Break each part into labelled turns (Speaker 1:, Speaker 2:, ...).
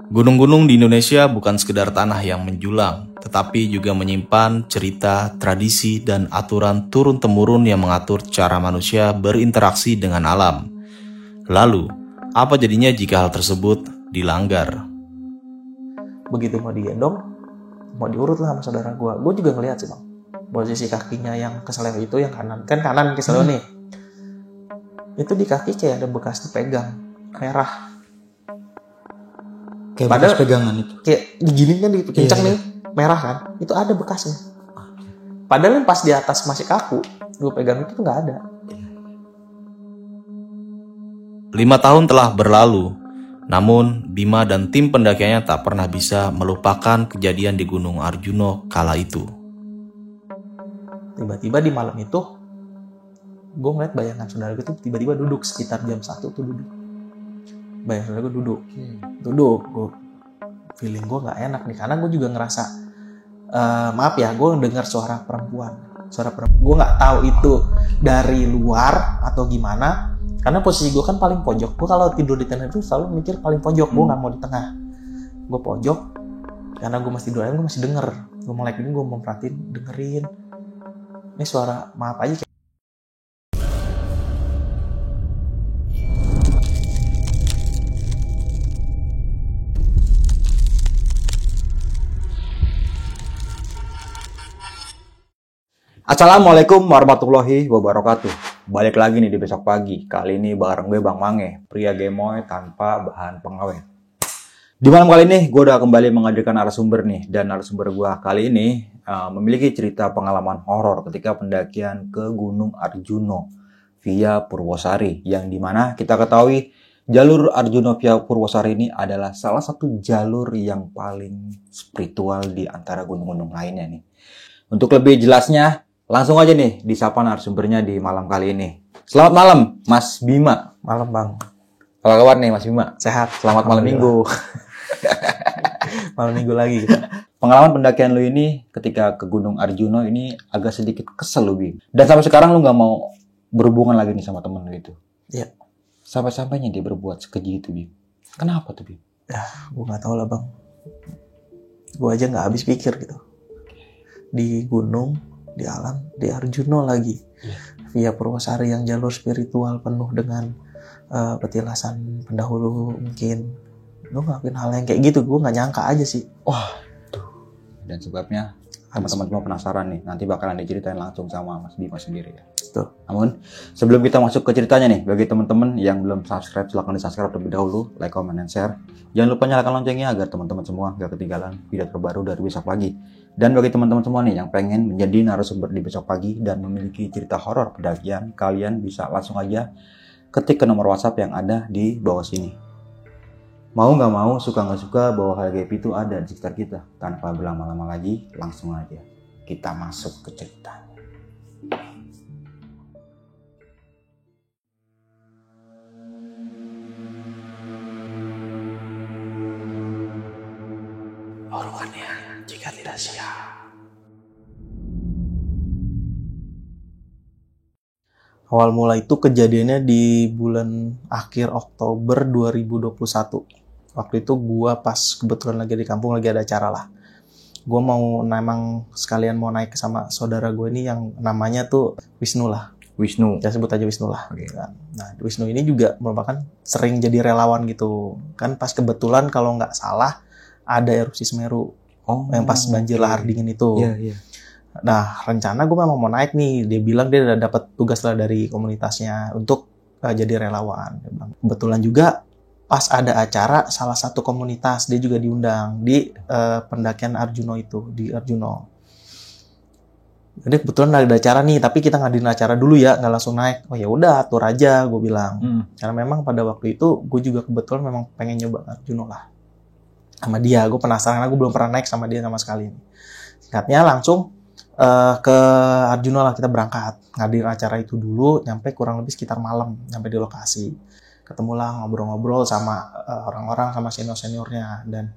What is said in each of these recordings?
Speaker 1: Gunung-gunung di Indonesia bukan sekedar tanah yang menjulang, tetapi juga menyimpan cerita, tradisi, dan aturan turun-temurun yang mengatur cara manusia berinteraksi dengan alam. Lalu, apa jadinya jika hal tersebut dilanggar?
Speaker 2: Begitu mau digendong, mau diurut lah sama saudara gue juga ngeliat sih bang, posisi kakinya yang keseleo itu yang kanan, kan kanan keseleo nih, itu di kaki kayak ada bekas dipegang, merah.
Speaker 3: Kayak
Speaker 2: Padahal
Speaker 3: bekas pegangan itu.
Speaker 2: Kayak digini kan dipincang nih, merah kan, itu ada bekasnya. Padahal pas di atas masih kaku, gue pegang itu nggak ada.
Speaker 1: 5 tahun telah berlalu, namun Bima dan tim pendakiannya tak pernah bisa melupakan kejadian di Gunung Arjuna kala itu.
Speaker 2: Tiba-tiba di malam itu, gue ngeliat bayangan saudara gue tuh tiba-tiba duduk sekitar jam 1 tuh duduk. Bayangan saudara gue duduk, gue feeling gue nggak enak nih, karena gue juga ngerasa, maaf ya, gue dengar suara perempuan. Gue nggak tahu itu dari luar atau gimana, karena posisi gue kan paling pojok. Gue kalau tidur di tenda itu selalu mikir paling pojok, gue nggak mau di tengah. Gue pojok, karena gue masih tidur, gue masih denger. Gue melek ini, gue mau perhatiin, dengerin. Ini suara, maaf aja.
Speaker 3: Assalamualaikum warahmatullahi wabarakatuh. Balik lagi nih di besok pagi. Kali ini bareng gue Bang Mange, pria gemoy tanpa bahan pengawet. Di malam kali ini gue udah kembali menghadirkan narasumber nih. Dan narasumber gue kali ini memiliki cerita pengalaman horor ketika pendakian ke Gunung Arjuna via Purwosari. Yang dimana kita ketahui jalur Arjuna via Purwosari ini adalah salah satu jalur yang paling spiritual di antara gunung-gunung lainnya nih. Untuk lebih jelasnya, langsung aja nih disapa narasumbernya di malam kali ini. Selamat malam Mas Bima.
Speaker 2: Malam bang.
Speaker 3: Apa kabar nih Mas Bima?
Speaker 2: Sehat.
Speaker 3: Selamat malam minggu.
Speaker 2: Malam minggu lagi gitu.
Speaker 3: Pengalaman pendakian lu ini ketika ke Gunung Arjuna ini agak sedikit kesel lu, Bim. Dan sampai sekarang lu gak mau berhubungan lagi nih sama temen lu itu.
Speaker 2: Iya.
Speaker 3: Sampai-sampainya dia berbuat sekeji itu, Bim. Kenapa tuh, Bim?
Speaker 2: Ya, gue gak tahu lah bang. Gue aja gak habis pikir gitu. Di gunung, di alam, di Arjuna lagi, via Purwosari yang jalur spiritual penuh dengan petilasan pendahulu mungkin. Gue ngelakuin hal yang kayak gitu, gue nggak nyangka aja sih.
Speaker 3: Wah, tuh. Dan sebabnya teman-teman semua penasaran nih, nanti bakalan diceritain langsung sama Mas Bima sendiri ya.
Speaker 2: Tuh.
Speaker 3: Namun sebelum kita masuk ke ceritanya nih, bagi teman-teman yang belum subscribe, silahkan di subscribe terlebih dahulu, like, comment, and share. Jangan lupa nyalakan loncengnya agar teman-teman semua gak ketinggalan video terbaru dari Besok Pagi. Dan bagi teman-teman semua nih yang pengen menjadi narasumber di Besok Pagi dan memiliki cerita horor pendakian, kalian bisa langsung aja ketik ke nomor WhatsApp yang ada di bawah sini. Mau gak mau, suka gak suka, bahwa hal gaib itu ada di sekitar kita. Tanpa berlama-lama lagi, langsung aja kita masuk ke ceritanya.
Speaker 2: Oruannya jika tidak siap. Awal mula itu kejadiannya di bulan akhir Oktober 2021. Waktu itu gue pas kebetulan lagi di kampung, lagi ada acara lah. Gue mau memang sekalian mau naik sama saudara gue ini yang namanya tuh Wisnu lah.
Speaker 3: Wisnu.
Speaker 2: Kita sebut aja Wisnu lah.
Speaker 3: Okay.
Speaker 2: Nah, Wisnu ini juga merupakan sering jadi relawan gitu. Kan pas kebetulan kalau nggak salah ada erupsi Semeru. Yang pas banjir lahar dingin itu.
Speaker 3: Iya.
Speaker 2: Nah, rencana gue memang mau naik nih. Dia bilang dia udah dapat tugas lah dari komunitasnya untuk jadi relawan. Kebetulan juga pas ada acara salah satu komunitas, dia juga diundang di pendakian Arjuna itu, di Arjuna. Jadi kebetulan ada acara nih, tapi kita ngadain acara dulu ya, nggak langsung naik. Oh ya udah, atur aja, gue bilang. Karena memang pada waktu itu gue juga kebetulan memang pengen nyoba Arjuna lah sama dia. Gue penasaran karena gue belum pernah naik sama dia sama sekali. Singkatnya langsung ke Arjuna lah kita berangkat. Ngadain acara itu dulu, nyampe kurang lebih sekitar malam, nyampe di lokasi. Ketemulah ngobrol-ngobrol sama orang-orang, sama senior-seniornya. Dan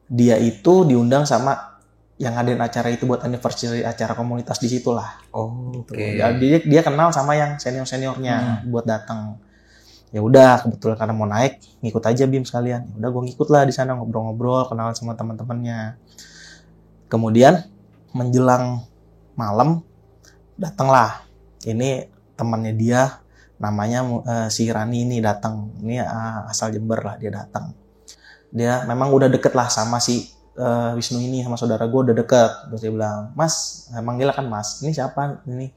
Speaker 2: dia itu diundang sama yang ngadain acara itu buat anniversary acara komunitas di situ lah.
Speaker 3: Oh, oke.
Speaker 2: Jadi dia kenal sama yang senior-seniornya buat datang. Ya udah, kebetulan karena mau naik, ngikut aja Bim sekalian. Ya udah gue ngikut lah di sana, ngobrol-ngobrol, kenalan sama teman-temannya. Kemudian menjelang malam datanglah ini temannya dia, namanya si Rani ini datang. Ini asal Jember lah, dia datang. Dia memang udah deket lah sama si Wisnu ini, sama saudara gue udah deket. Terus dia bilang, Mas, manggil kan Mas, ini siapa ini?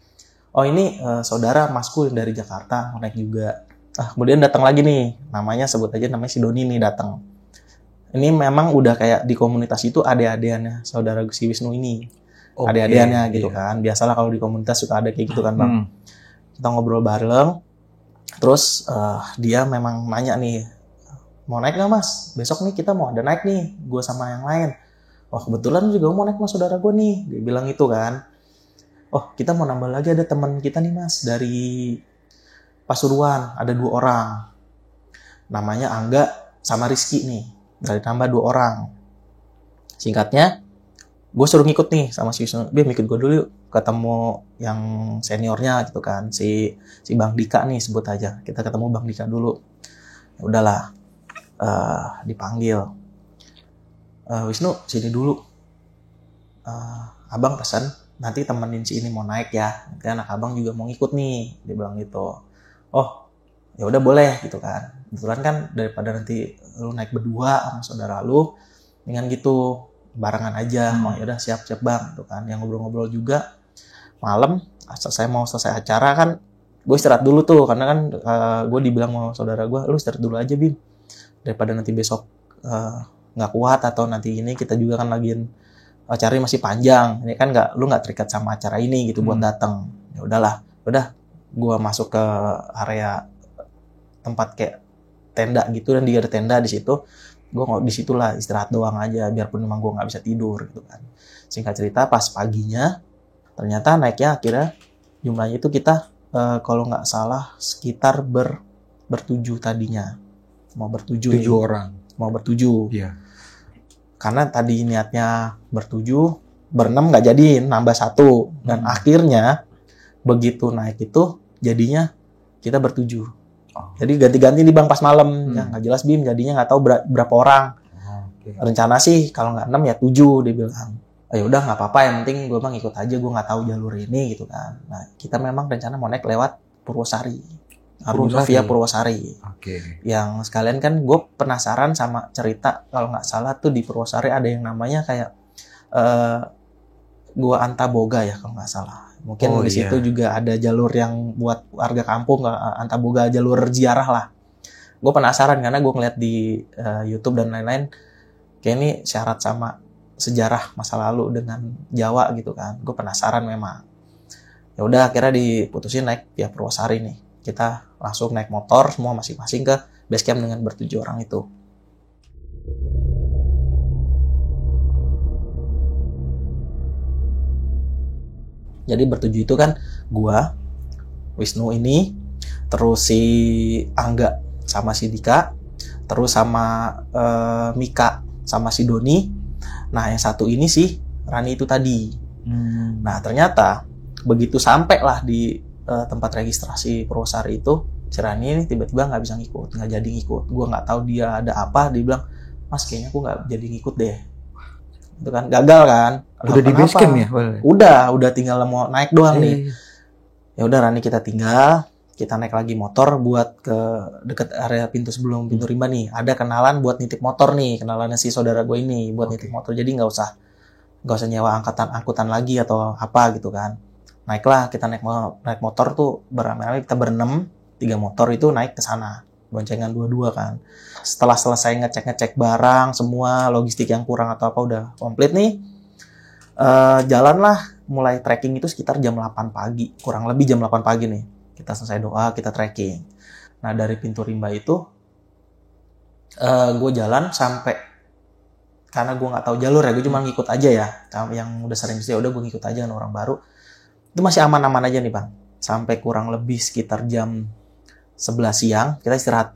Speaker 2: Oh ini saudara masku yang dari Jakarta, mau naik juga. Kemudian datang lagi nih, namanya sebut aja namanya si Doni nih datang. Ini memang udah kayak di komunitas itu adik-adiannya saudara si Wisnu ini. Adik-adiannya gitu kan. Biasalah kalau di komunitas suka ada kayak gitu kan Bang. Kita ngobrol bareng. Terus dia memang nanya nih, mau naik gak Mas? Besok nih kita mau ada naik nih, gue sama yang lain. Oh kebetulan juga mau naik sama saudara gue nih. Dia bilang gitu kan. Oh kita mau nambah lagi, ada teman kita nih Mas dari Pasuruan, ada 2 orang. Namanya Angga sama Rizky nih. Dari tambah 2 orang. Singkatnya, gue suruh ngikut nih sama si Wisnu. Bim, ikut gue dulu yuk. Ketemu yang seniornya gitu kan. Si Bang Dika nih sebut aja. Kita ketemu Bang Dika dulu. Ya udahlah. Dipanggil. Wisnu, sini dulu. Abang pesan, nanti temenin si ini mau naik ya. Nanti anak abang juga mau ngikut nih. Dia bilang gitu. Oh, ya udah boleh gitu kan. Kebetulan kan daripada nanti lu naik berdua sama saudara lu, dengan gitu barengan aja. Oh ya udah siap Bang gitu kan. Yang ngobrol-ngobrol juga malam, selesai acara kan gue istirahat dulu tuh karena kan gue dibilang sama saudara gue, lu istirahat dulu aja Bim. Daripada nanti besok nggak kuat atau nanti ini kita juga kan lagiin acaranya masih panjang. Ini kan lu nggak terikat sama acara ini gitu buat datang. Ya udahlah, udah gue masuk ke area tempat kayak tenda gitu dan dia ada tenda di situ. Gue di situlah istirahat doang aja biarpun memang gue nggak bisa tidur gitu kan. Singkat cerita pas paginya ternyata naiknya akhirnya jumlahnya itu kita kalau nggak salah sekitar bertujuh tadinya. Mau bertujuh.
Speaker 3: 7 orang.
Speaker 2: Mau bertujuh.
Speaker 3: Iya.
Speaker 2: Karena tadi niatnya bertujuh, berenam nggak jadi, nambah 1. Dan akhirnya begitu naik itu jadinya kita bertujuh. Jadi ganti-ganti nih Bang pas malam. Ya nggak jelas Bim, jadinya nggak tahu berapa orang. Rencana sih kalau nggak 6 ya 7 dia bilang. Ya udah nggak apa-apa, yang penting gue mah ngikut aja, gue nggak tahu jalur ini gitu kan. Nah kita memang rencana mau naik lewat Purwosari. Via Purwosari. Yang sekalian kan gue penasaran sama cerita kalau nggak salah tuh di Purwosari ada yang namanya kayak Gua Antaboga ya kalau nggak salah. Mungkin di situ juga ada jalur yang buat warga kampung, Antaboga jalur ziarah lah. Gue penasaran karena gue ngeliat di YouTube dan lain-lain, kayak ini syarat sama sejarah masa lalu dengan Jawa gitu kan. Gue penasaran memang. Ya udah akhirnya diputusin naik via Purwosari nih. Kita langsung naik motor semua masing-masing ke base camp dengan ber-7 orang itu. Jadi ber-7 itu kan gua, Wisnu ini, terus si Angga sama si Dika, terus sama Mika sama si Doni. Nah yang satu ini sih Rani itu tadi. Nah ternyata begitu sampai lah di tempat registrasi Purwosari itu, si Rani ini tiba-tiba nggak bisa ngikut, nggak jadi ngikut. Gue nggak tahu dia ada apa. Dia bilang, Mas kayaknya aku nggak jadi ngikut deh. Itu kan gagal kan?
Speaker 3: Udah di base camp ya?
Speaker 2: Udah tinggal mau naik doang nih. Ya udah Rani kita tinggal, kita naik lagi motor buat ke deket area pintu sebelum pintu rimba nih. Ada kenalan buat nitip motor nih, kenalannya si saudara gue ini buat nitip motor. Jadi nggak usah nyewa angkutan lagi atau apa gitu kan. Naiklah kita naik motor tuh beramai-ramai, kita ber-6, 3 motor itu naik ke sana, boncengan 2-2 kan. Setelah selesai ngecek barang semua, logistik yang kurang atau apa udah komplit nih, jalanlah mulai trekking itu sekitar jam 8 pagi, kurang lebih jam 8 pagi nih. Kita selesai doa, kita trekking. Nah dari pintu rimba itu gue jalan sampai, karena gue nggak tahu jalur ya, gue cuma ngikut aja ya, yang udah sering sih udah gue ngikut aja kan, orang baru itu masih aman-aman aja nih Bang. Sampai kurang lebih sekitar jam 11 siang kita istirahat.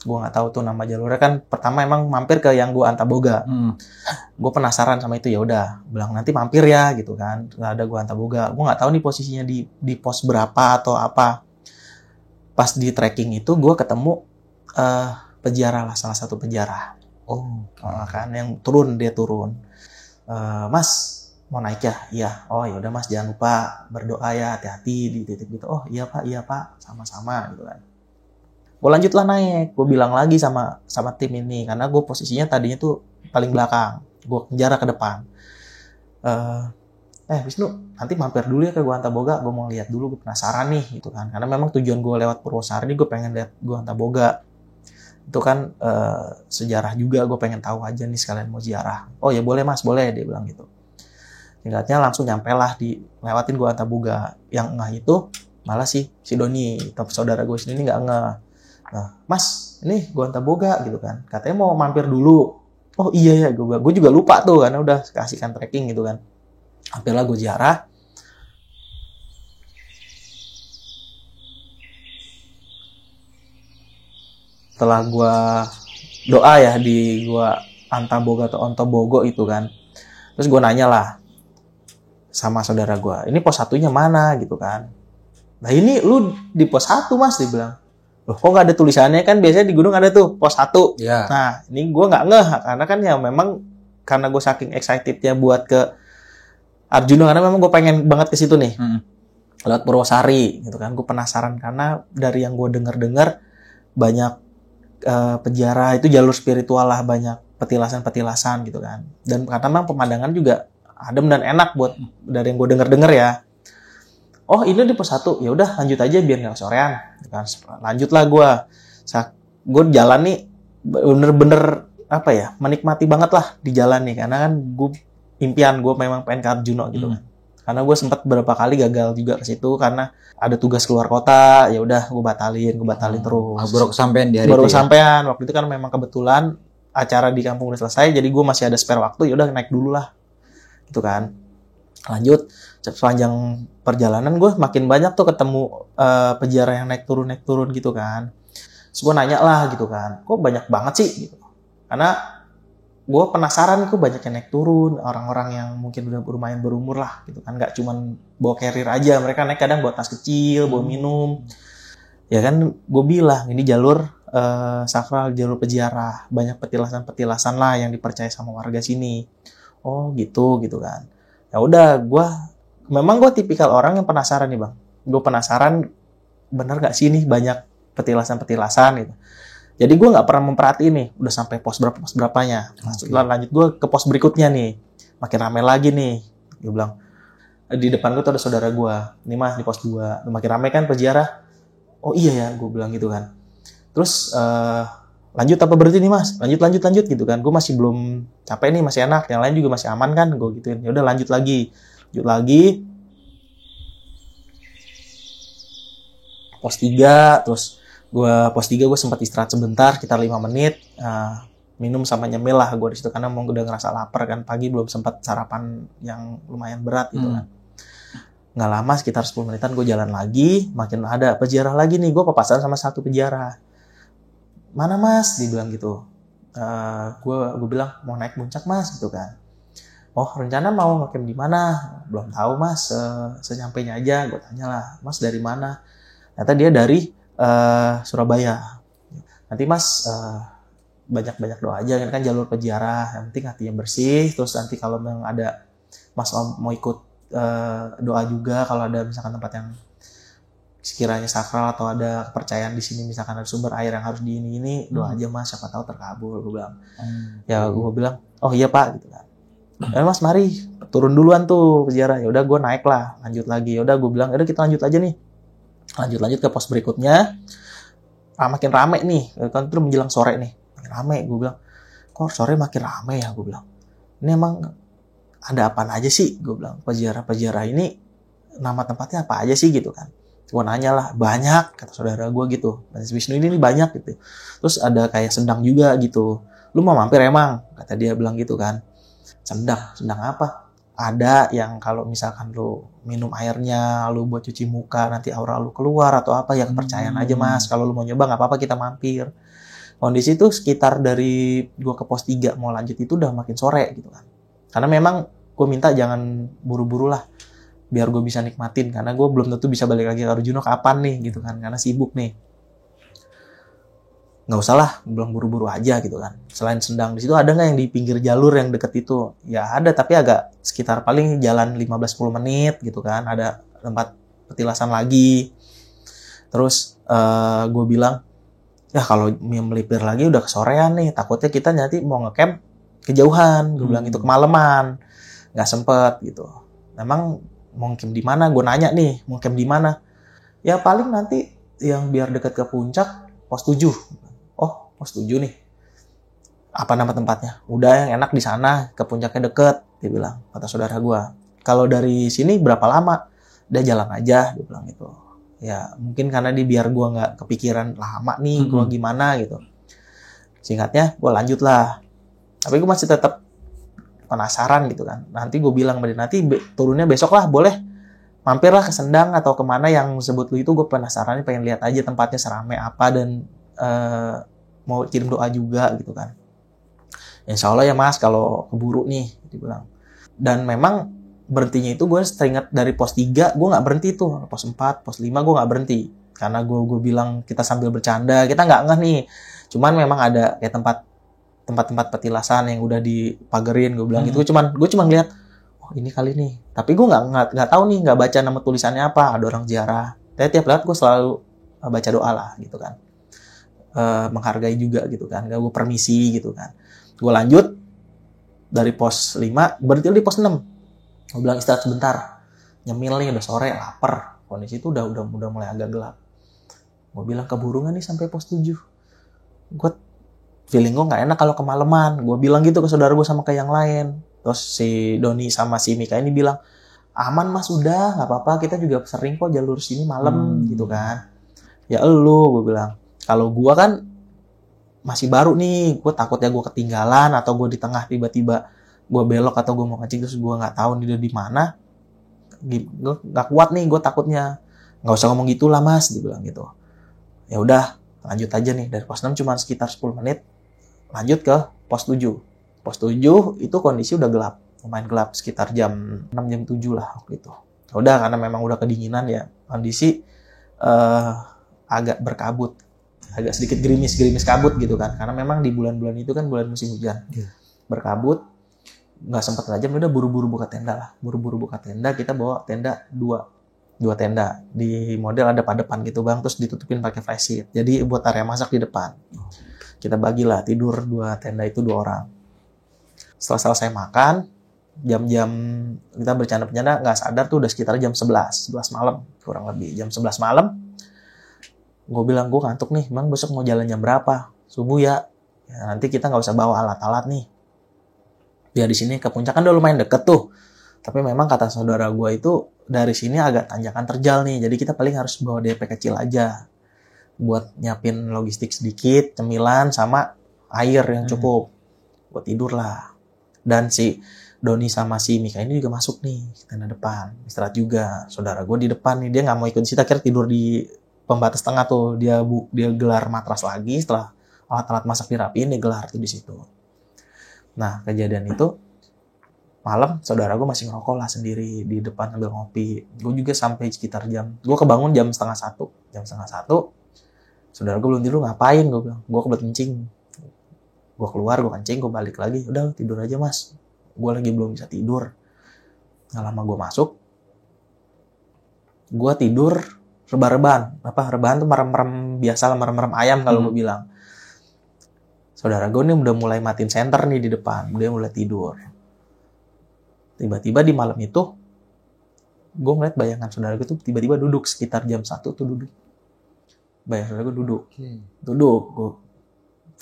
Speaker 2: Gue nggak tahu tuh nama jalurnya kan. Pertama emang mampir ke yang Gua Antaboga. Gue penasaran sama itu, ya udah bilang nanti mampir ya gitu kan. Nggak ada Gua Antaboga. Gue nggak tahu nih posisinya di pos berapa atau apa. Pas pas di trekking itu gue ketemu peziarah lah, salah satu peziarah. Kan yang dia turun. Mas mau naik ya? Iya. Oh ya udah Mas, jangan lupa berdoa ya, hati-hati di titik gitu. Oh iya Pak, sama-sama gitu kan. Gue lanjutlah naik, gue bilang lagi sama tim ini, karena gue posisinya tadinya tuh paling belakang, gue jarak ke depan. Wisnu, nanti mampir dulu ya ke Gua Antaboga, gue mau lihat dulu, gue penasaran nih gitu kan, karena memang tujuan gue lewat Purwosari, gue pengen lihat Gua Antaboga. Itu kan sejarah juga, gue pengen tahu aja nih sekalian mau ziarah. Oh ya boleh Mas, boleh, dia bilang gitu. Tingkatnya langsung nyampe lah lewatin Gua Antaboga. Yang ngeh itu malah si Doni, saudara gue sini nggak ngeh. Nah, Mas, ini Gua Antaboga gitu kan. Katanya mau mampir dulu. Oh iya ya, gue juga lupa tuh karena udah kasihkan trekking gitu kan. Hampirlah gue ziarah. Setelah gue doa ya di Gua Antaboga atau Ontobogo itu kan. Terus gue nanya lah sama saudara gue, ini pos 1-nya mana gitu kan. Nah ini lu di pos 1 Mas, dia bilang. Loh kok nggak ada tulisannya, kan biasanya di gunung ada tuh pos 1.
Speaker 3: Yeah.
Speaker 2: Nah ini gue nggak ngeh, karena kan ya memang karena gue saking excitednya buat ke Arjuna, karena memang gue pengen banget ke situ nih. Lewat Purwosari gitu kan. Gue penasaran karena dari yang gue dengar banyak peziarah itu jalur spiritual lah, banyak petilasan gitu kan. Dan karena memang pemandangan juga adem dan enak buat dari yang gue dengar ya. Oh ini di pos 1, ya udah lanjut aja biar nggak sorean. Kan lanjutlah gue jalan nih bener-bener apa ya, menikmati banget lah di jalan nih, karena kan impian gue memang pengen ke Arjuna gitu kan. Karena gue sempat beberapa kali gagal juga ke situ karena ada tugas keluar kota, ya udah gue batalin terus.
Speaker 3: Baru kesampean di hari
Speaker 2: baru
Speaker 3: itu.
Speaker 2: Kesampean waktu itu kan memang kebetulan acara di kampung udah selesai, jadi gue masih ada spare waktu, ya udah naik dulu lah gitu kan. Lanjut sepanjang perjalanan gue makin banyak tuh ketemu peziarah yang naik turun gitu kan. Terus gue nanya lah gitu kan, kok banyak banget sih gitu. Karena gue penasaran kok banyak yang naik turun, orang-orang yang mungkin udah lumayan berumur lah gitu kan, nggak cuman bawa carrier aja, mereka naik kadang bawa tas kecil, bawa minum. Ya kan gue bilang ini jalur sakral, jalur peziarah, banyak petilasan lah yang dipercaya sama warga sini. Oh gitu kan. Ya udah, memang gue tipikal orang yang penasaran nih bang. Gue penasaran bener nggak sih nih banyak petilasan gitu. Jadi gue nggak pernah memperhatiin nih udah sampai pos berapanya. Lanjut gue ke pos berikutnya nih, makin ramai lagi nih. Gue bilang di depan gue tuh ada saudara gue, nih Mas di pos 2, makin ramai kan peziarah. Oh iya ya, gue bilang gitu kan. Terus lanjut apa berarti nih Mas? Lanjut gitu kan. Gue masih belum capek nih, masih enak. Yang lain juga masih aman kan, gue gituin. Ya udah lanjut lagi. Pos 3, terus pos 3 gue sempat istirahat sebentar, sekitar 5 menit. Minum sama nyemil lah gue di situ karena mau udah ngerasa lapar kan, pagi belum sempat sarapan yang lumayan berat gitu kan. Nggak lama, sekitar 10 menitan gue jalan lagi, makin ada peziarah lagi nih. Gue papasan sama satu peziarah. Mana Mas? Dia bilang gitu. Gue bilang mau naik puncak Mas gitu kan. Oh rencana mau ngecamp di mana? Belum tahu Mas. Sesampainya aja gue tanya lah, Mas dari mana? Ternyata dia dari Surabaya. Nanti Mas banyak doa aja kan jalur peziarah. Yang penting hatinya bersih. Terus nanti kalau memang ada Mas mau ikut doa juga, kalau ada misalkan tempat yang sekiranya sakral atau ada kepercayaan di sini, misalkan ada sumber air yang harus di ini doa aja Mas, siapa tahu terkabul. Gue bilang ya, gue bilang oh iya Pak gitu kan. Mas mari turun duluan tuh peziarah. Ya udah gue naik lah, lanjut lagi. Ya udah gue bilang udah kita lanjut aja nih, lanjut ke pos berikutnya. Makin rame nih kan, terus menjelang sore nih makin rame. Gue bilang kok sore makin rame ya, gue bilang ini emang ada apaan aja sih, gue bilang peziarah ini nama tempatnya apa aja sih gitu kan. Gue nanya lah, banyak kata saudara gue gitu, Mas Wisnu ini banyak gitu. Terus ada kayak sendang juga gitu, lu mau mampir emang, kata dia bilang gitu kan. Sendang apa? Ada yang kalau misalkan lu minum airnya, lu buat cuci muka nanti aura lu keluar atau apa, ya kepercayaan aja Mas. Kalau lu mau nyoba nggak apa-apa, kita mampir. Kondisi itu sekitar dari gue ke pos 3 mau lanjut itu udah makin sore gitu kan. Karena memang gue minta jangan buru-buru lah, biar gue bisa nikmatin. Karena gue belum tentu bisa balik lagi ke Arjuna kapan nih gitu kan, karena sibuk nih. nggak usah lah, gue bilang buru-buru aja gitu kan. Selain Sendang, di situ ada nggak yang di pinggir jalur yang deket itu? Ya ada, tapi agak sekitar paling jalan 15-10 menit gitu kan. Ada tempat petilasan lagi. Terus gue bilang, ya kalau melipir lagi udah kesorean nih, takutnya kita nanti mau ngecamp kejauhan. Gue bilang itu kemalaman, nggak sempet gitu. Memang mau camp di mana? Gue nanya nih, mau camp di mana? Ya paling nanti yang biar dekat ke puncak, pos 7. Oh, pos 7 nih. Apa nama tempatnya? Udah yang enak di sana, ke puncaknya deket, dia bilang, kata saudara gue. Kalau dari sini berapa lama? Udah jalan aja, dia bilang gitu. Ya mungkin karena biar gue nggak kepikiran lama nih, gue gimana gitu. Singkatnya, gue lanjut lah. Tapi gue masih tetap penasaran gitu kan. Nanti gue bilang sama dia, nanti turunnya besok lah, boleh mampirlah ke Sendang atau kemana yang sebut lu itu. Gue penasaran, pengen lihat aja tempatnya serame apa dan mau kirim doa juga gitu kan. Insya Allah ya mas, kalau keburu nih, dibilang. Dan memang berhentinya itu gue teringat dari pos 3, gue nggak berhenti tuh. Pos 4, pos 5 gue nggak berhenti. Karena gue bilang kita sambil bercanda, kita nggak ngeh nih. Cuman memang ada kayak tempat-tempat petilasan yang udah dipagerin, gue bilang gitu. Gue cuma ngeliat, oh ini kali nih. Tapi gue nggak tahu nih, nggak baca nama tulisannya apa. Ada orang ziarah. Tapi tiap lewat gue selalu baca doa lah gitu kan. Menghargai juga gitu kan. Gue permisi gitu kan. Gue lanjut dari pos 5, berhenti di pos 6. Gue bilang istirahat sebentar. Nyemil nih, udah sore, lapar. Kondisi itu udah mulai agak gelap. Gue bilang keburu nggak nih sampai pos 7. Gue feeling gue nggak enak kalau kemalaman. Gue bilang gitu ke saudara gue sama ke yang lain. Terus si Doni sama si Mika ini bilang, aman mas, udah nggak apa-apa, kita juga sering kok jalur sini malam gitu kan. Ya elu, gue bilang. Kalau gue kan masih baru nih, gue takutnya gue ketinggalan atau gue di tengah tiba-tiba gue belok atau gue mau ngecek terus gue nggak tahu dia di mana. Gue nggak kuat nih, gue takutnya. Nggak usah ngomong gitu lah mas, dia bilang gitu. Ya udah, lanjut aja nih, dari pos 6 cuma sekitar 10 menit lanjut ke pos 7. Pos 7 itu kondisi udah gelap, lumayan gelap, sekitar jam 6 jam 7 lah waktu itu. Udah, karena memang udah kedinginan ya, kondisi agak berkabut, agak sedikit gerimis kabut gitu kan, karena memang di bulan-bulan itu kan bulan musim hujan. Berkabut, nggak sempat aja, udah buru-buru buka tenda lah. Buru-buru buka tenda, kita bawa tenda dua tenda di model ada pada depan gitu bang, terus ditutupin pakai flash sheet, jadi buat area masak di depan. Kita bagilah tidur 2 tenda itu 2 orang. Setelah selesai makan, jam-jam kita bercanda-bercanda nggak sadar tuh udah sekitar jam 11 malam kurang lebih. Jam 11 malam gue bilang gue ngantuk nih, emang besok mau jalan jam berapa? Subuh ya nanti kita nggak usah bawa alat-alat nih, biar di sini ke puncak kan udah lumayan deket tuh. Tapi memang kata saudara gue itu dari sini agak tanjakan terjal nih, jadi kita paling harus bawa DP kecil aja buat nyiapin logistik sedikit, cemilan sama air yang cukup. Buat tidur lah. Dan si Doni sama si Mika ini juga masuk nih ke tenda depan, istirahat juga. Saudara gue di depan nih, dia nggak mau ikut di situ, akhirnya tidur di pembatas tengah tuh. Dia gelar matras lagi setelah alat-alat masak dirapiin, dia gelar tuh di situ. Nah kejadian itu malam, saudara gue masih ngerokok lah sendiri di depan sambil ngopi. Gue juga sampai sekitar gue kebangun jam 12:30. Jam 12:30, saudara gue belum tidur, ngapain? Gue bilang, gue kebelet kencing. Gue keluar, gue kencing, gue balik lagi. Udah tidur aja mas, gue lagi belum bisa tidur. Nggak lama gue masuk, gue tidur rebahan. Rebahan tuh merem-merem biasa lah, merem-merem ayam kalau gue bilang. Saudara gue nih udah mulai matiin senter nih di depan, dia mulai tidur. Tiba-tiba di malam itu, gue ngeliat bayangan saudara gue tuh tiba-tiba duduk sekitar jam 1 tuh duduk. Bayangan saudara gue duduk. Gue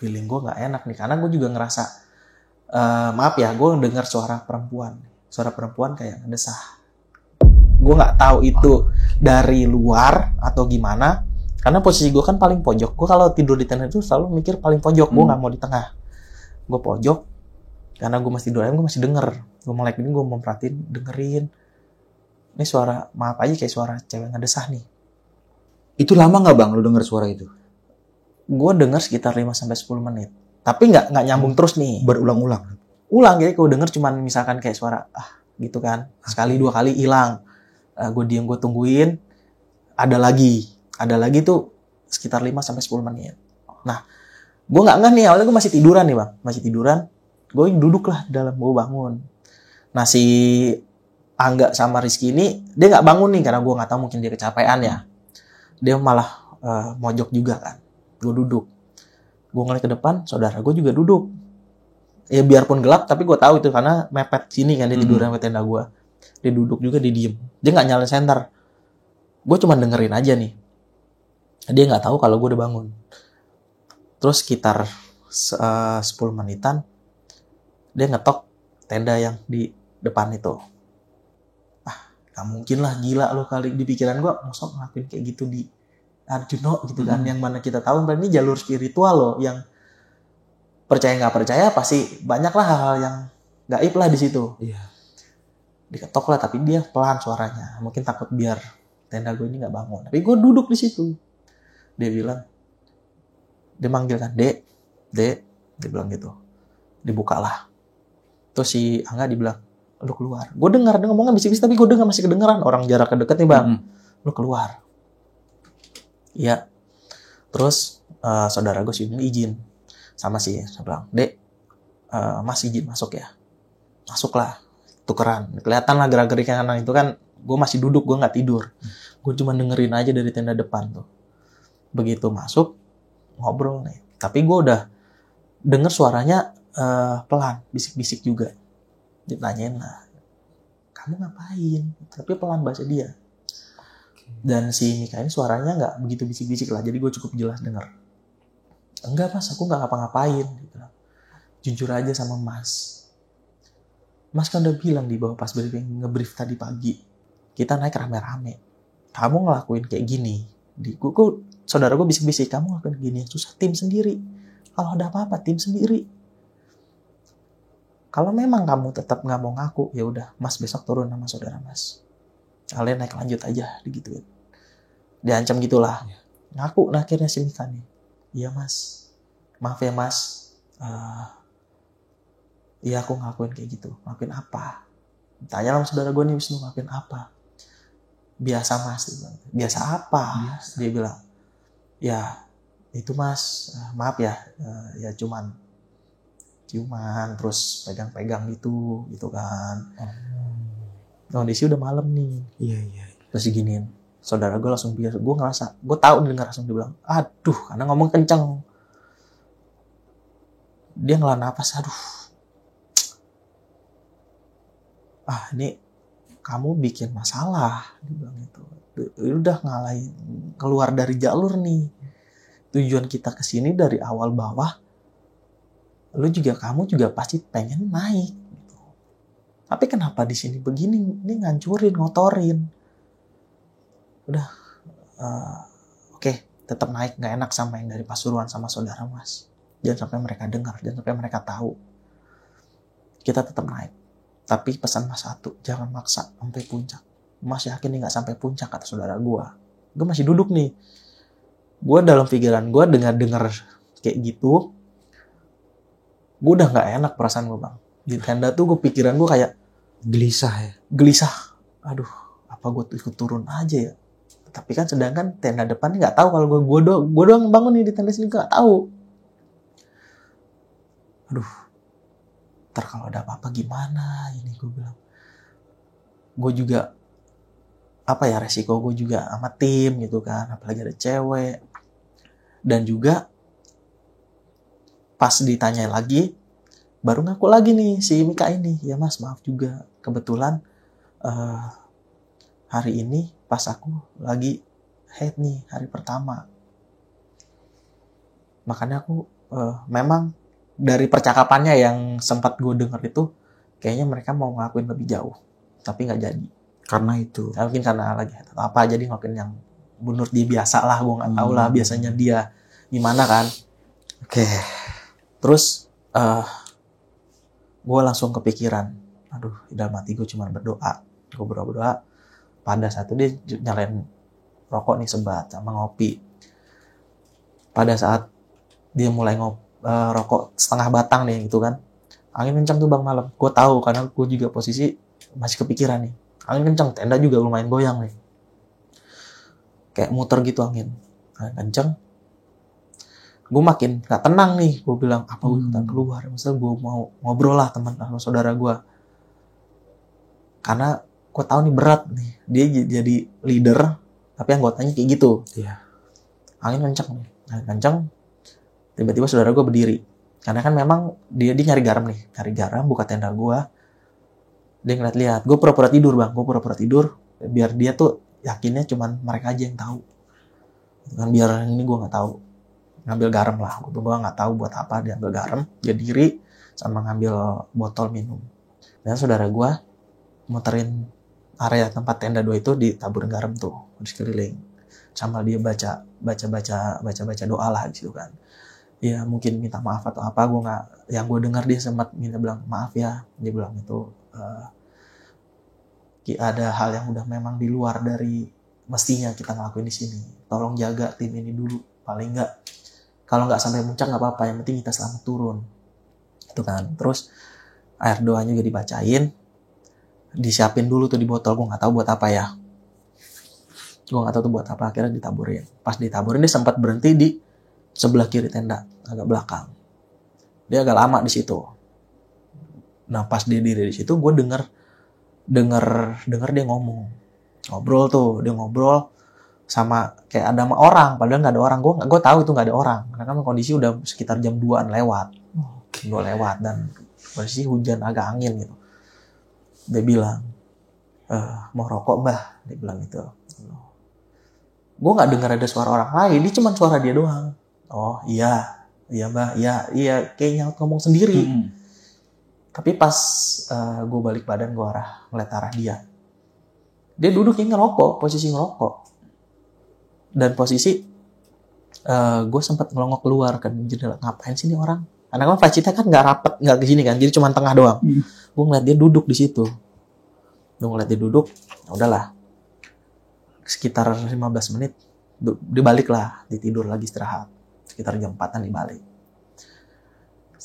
Speaker 2: feeling gue nggak enak nih, karena gue juga ngerasa, maaf ya, gue dengar suara perempuan kayak ngedesah. Gue nggak tahu itu dari luar atau gimana, karena posisi gue kan paling pojok. Gue kalau tidur di tenda itu selalu mikir paling pojok, gue nggak mau di tengah. Gue pojok, karena gue masih tidur, gue masih denger. Gue melek ini, gue mau perhatiin, dengerin. Ini suara, maaf aja kayak suara cewek ngedesah nih.
Speaker 3: Itu lama nggak bang lu denger suara itu?
Speaker 2: Gue denger sekitar 5-10 menit. Tapi nggak nyambung terus nih.
Speaker 3: Berulang-ulang?
Speaker 2: Ulang, jadi gue denger cuman misalkan kayak suara, gitu kan. Sekali 2 kali hilang. Gue diem, gue tungguin. Ada lagi tuh sekitar 5-10 menit. Nah, Gue nggak ngeh nih, awalnya gue masih tiduran nih bang, masih tiduran. Gue duduk lah di dalam, gue bangun. Nah si Angga sama Rizky ini dia nggak bangun nih karena gue nggak tahu, mungkin dia kecapean ya. Dia malah mojok juga kan. Gue duduk. Gue ngeliat ke depan, saudara gue juga duduk. Ya biarpun gelap, tapi gue tahu itu karena mepet sini kan, dia tiduran ke tenda gue. Dia duduk juga, dia diem. Dia nggak nyalain senter. Gue cuma dengerin aja nih. Dia nggak tahu kalau gue udah bangun. Terus sekitar 10 menitan, dia ngetok tenda yang di depan itu. Gak mungkin lah, gila lo kali. Di pikiran gue, masa ngelakuin kayak gitu di Arjuna gitu kan. Yang mana kita tahu ini jalur spiritual loh, yang percaya nggak percaya pasti banyak lah hal-hal yang gaib lah di situ.
Speaker 3: Iya.
Speaker 2: Diketok lah, tapi dia pelan suaranya. Mungkin takut biar tenda gue ini nggak bangun. Tapi gue duduk di situ. Dia bilang, dia manggil kan, Dek, dia bilang gitu. Dibukalah. Terus si Angga dibilang, lu keluar. Gue dengar dia ngomongnya bisik-bisik, tapi gue dengar masih kedengeran. Orang jarak deket nih bang, lu keluar. Iya. Terus saudara gue sih izin sama si, saya bilang, Dek, Mas izin masuk ya. Masuklah, tukeran. Kelihatan lah gerak-gerik yang kanan itu kan, gue masih duduk, gue nggak tidur. Gue cuma dengerin aja dari tenda depan tuh. Begitu masuk, ngobrol nih. Tapi gue udah denger suaranya pelan, bisik-bisik juga. Ditanyain lah, kamu ngapain? Tapi pelan bahasa dia. Dan si Mika ini suaranya nggak begitu bisik-bisik lah, jadi gue cukup jelas denger. Enggak mas, aku nggak ngapa-ngapain. Jujur aja sama mas. Mas kan udah bilang di bawah pas ngebrief tadi pagi, kita naik rame-rame. Kamu ngelakuin kayak gini. Saudara gue bisik-bisik, kamu ngelakuin gini, susah tim sendiri. Kalau ada apa-apa, tim sendiri. Kalau memang kamu tetap nggak mau ngaku, ya udah, mas besok turun sama saudara mas. Kalian naik lanjut aja, digituin. Diancam gitulah. Ngaku, nah akhirnya si Mika nih. Iya mas, maaf ya mas. Iya aku ngakuin kayak gitu. Ngakuin apa? Tanya sama saudara gue nih, Wisnu, ngakuin apa? Biasa mas, dia bilang. Biasa apa? Biasa. Dia bilang, ya itu mas, maaf ya, ya cuman terus pegang-pegang gitu kan. Kondisi udah malam nih. Iya. Terus diginiin, saudara gue langsung biar, gue ngerasa, gue tahu dengar langsung dia bilang, aduh, karena ngomong kenceng. Dia ngelah napas, aduh. Ini kamu bikin masalah, dia bilang gitu. Udah ngalahin, keluar dari jalur nih. Tujuan kita kesini dari awal bawah, kamu juga pasti pengen naik. Gitu. Tapi kenapa di sini begini? Ini ngancurin, ngotorin. Udah, oke, tetap naik, nggak enak sama yang dari Pasuruan sama saudara mas. Jangan sampai mereka dengar, jangan sampai mereka tahu. Kita tetap naik. Tapi pesan mas satu, jangan maksa sampai puncak. Mas yakin nih nggak sampai puncak, kata saudara gue. Gue masih duduk nih. Gue dalam pikiran gue dengar kayak gitu, gue udah nggak enak perasaan gue bang. Di tenda tuh pikiran gue kayak gelisah. Aduh, apa gue ikut turun aja ya? Tapi kan sedangkan tenda depan nggak tahu kalau gue doang bangun nih di tenda sini, nggak tahu. Aduh, ntar kalau ada apa-apa gimana ini, gue bilang. Gue juga resiko gue juga sama tim gitu kan, apalagi ada cewek. Dan juga pas ditanya lagi, baru ngaku lagi nih si Mika ini, ya mas maaf juga, kebetulan hari ini pas aku lagi head nih, hari pertama. Makanya aku memang dari percakapannya yang sempat gue denger itu, kayaknya mereka mau ngelakuin lebih jauh, tapi nggak jadi. Karena itu. Ya, mungkin karena lagi head atau apa, jadi ngelakuin yang menurut dia biasa lah, gue nggak tahu lah biasanya dia gimana kan. Oke. Terus gue langsung kepikiran, aduh dalam hati gue cuma berdoa. Gue berdoa. Pada saat itu dia nyalain rokok nih sebat sama ngopi. Pada saat dia mulai rokok setengah batang nih gitu kan, angin kencang tuh bang malam. Gue tahu karena gue juga posisi masih kepikiran nih. Angin kencang, tenda juga lumayan goyang nih. Kayak muter gitu angin kencang. gue makin gak tenang nih. Gue bilang, apa gue ikutan keluar? Maksudnya gue mau ngobrol lah teman sama saudara gue. Karena gue tahu nih berat nih. Dia jadi leader, tapi anggotanya kayak gitu.
Speaker 3: Iya.
Speaker 2: Angin kenceng nih. Angin kenceng. Tiba-tiba saudara gue berdiri. Karena kan memang dia nyari garam nih. Nyari garam, buka tenda gue. Dia ngeliat-liat. Gue pura-pura tidur bang. Gue pura-pura tidur. Biar dia tuh yakinnya cuman mereka aja yang tahu. Kan biar ini gue gak tahu. Ngambil garam lah. Gue gak tahu buat apa dia ambil garam. Dia diri sama ngambil botol minum. Dan saudara gue muterin area tempat tenda 2 itu ditaburin garam tuh di sekeliling. Sama dia baca doa lah di situ kan. Ya mungkin minta maaf atau apa, gue nggak. Yang gue dengar dia sempat minta bilang maaf ya. Dia bilang itu ada hal yang udah memang di luar dari mestinya kita ngelakuin di sini. Tolong jaga tim ini dulu. Paling nggak, kalau nggak sampai puncak nggak apa-apa. Yang penting kita selamat turun. Itu kan. Terus air doanya juga dibacain. Disiapin dulu tuh di botol. Gue nggak tahu buat apa ya. Gue nggak tahu tuh buat apa. Akhirnya ditaburin. Pas ditaburin dia sempat berhenti di sebelah kiri tenda, agak belakang. Dia agak lama di situ. Nah pas dia diri di situ, gue denger dia ngobrol tuh. Dia ngobrol sama kayak ada sama orang, padahal nggak ada orang. Gue tahu itu nggak ada orang. Karena kan kondisi udah sekitar jam 2-an lewat. 2 lewat dan posisi hujan agak angin gitu. Dia bilang, mau rokok mbah, dia bilang gitu. Gue nggak dengar ada suara orang lain, ini cuma suara dia doang. Oh iya mbah, iya kayaknya ngomong sendiri. Tapi pas gue balik badan, gue ngeliat arah dia. Dia duduknya ngerokok, posisi ngerokok. Dan posisi gue sempat ngelongok keluar kan, jadi ngapain sih nih orang? Karena kan facetnya kan nggak rapet, nggak ke sini kan, jadi cuma tengah doang. Gue ngeliat dia duduk di situ. Udahlah. Sekitar 15 menit, dia balik lah, ditidur lagi istirahat. Sekitar jam 4-an dibalik.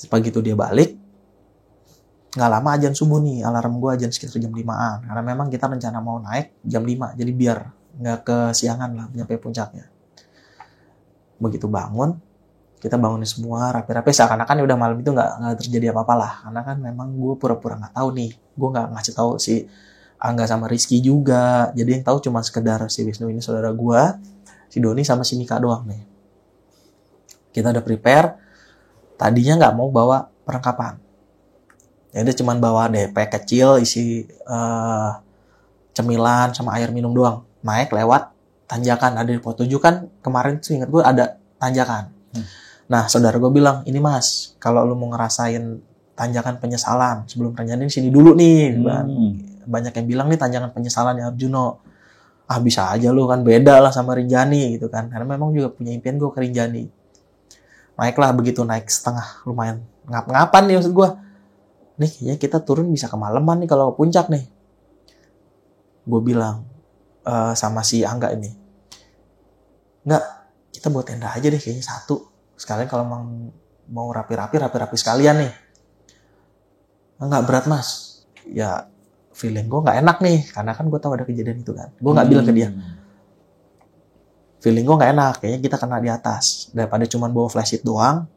Speaker 2: Begitu dia balik, nggak lama azan subuh nih, alarm gue azan sekitar jam 5-an. Karena memang kita rencana mau naik jam 5, jadi biar nggak kesiangan lah nyampe puncaknya. Begitu bangun, kita bangunin semua rapi-rapi, seakan-akan udah malam itu nggak terjadi apa-apa lah. Karena kan memang gue pura-pura nggak tahu nih, gue nggak ngasih tahu si Angga sama Rizky juga. Jadi yang tahu cuma sekedar si Wisnu ini saudara gue, si Doni sama si Mika doang nih. Kita udah prepare. Tadinya nggak mau bawa perlengkapan. Ya udah cuma bawa DP kecil isi cemilan sama air minum doang. Naik lewat tanjakan, ada di pos 7 kan kemarin tuh ingat gue ada tanjakan. Nah saudara gue bilang, ini mas, kalau lu mau ngerasain tanjakan penyesalan sebelum Rinjani sini dulu nih. Banyak yang bilang nih tanjakan penyesalan ya Arjuno. Bisa aja lu kan, beda lah sama Rinjani gitu kan. Karena memang juga punya impian gue ke Rinjani. Naiklah, begitu naik setengah lumayan ngap-ngapan nih maksud gue. Nih kayaknya kita turun bisa kemalaman nih kalau puncak nih. Gue bilang sama si Angga ini, enggak, kita buat tenda aja deh kayaknya satu. Sekalian kalau mau rapi-rapi sekalian nih. Enggak berat mas. Ya feeling gue nggak enak nih, karena kan gue tahu ada kejadian itu kan. Gue nggak bilang ke dia. Feeling gue nggak enak, kayaknya kita kena di atas. Daripada cuma bawa flashlight doang,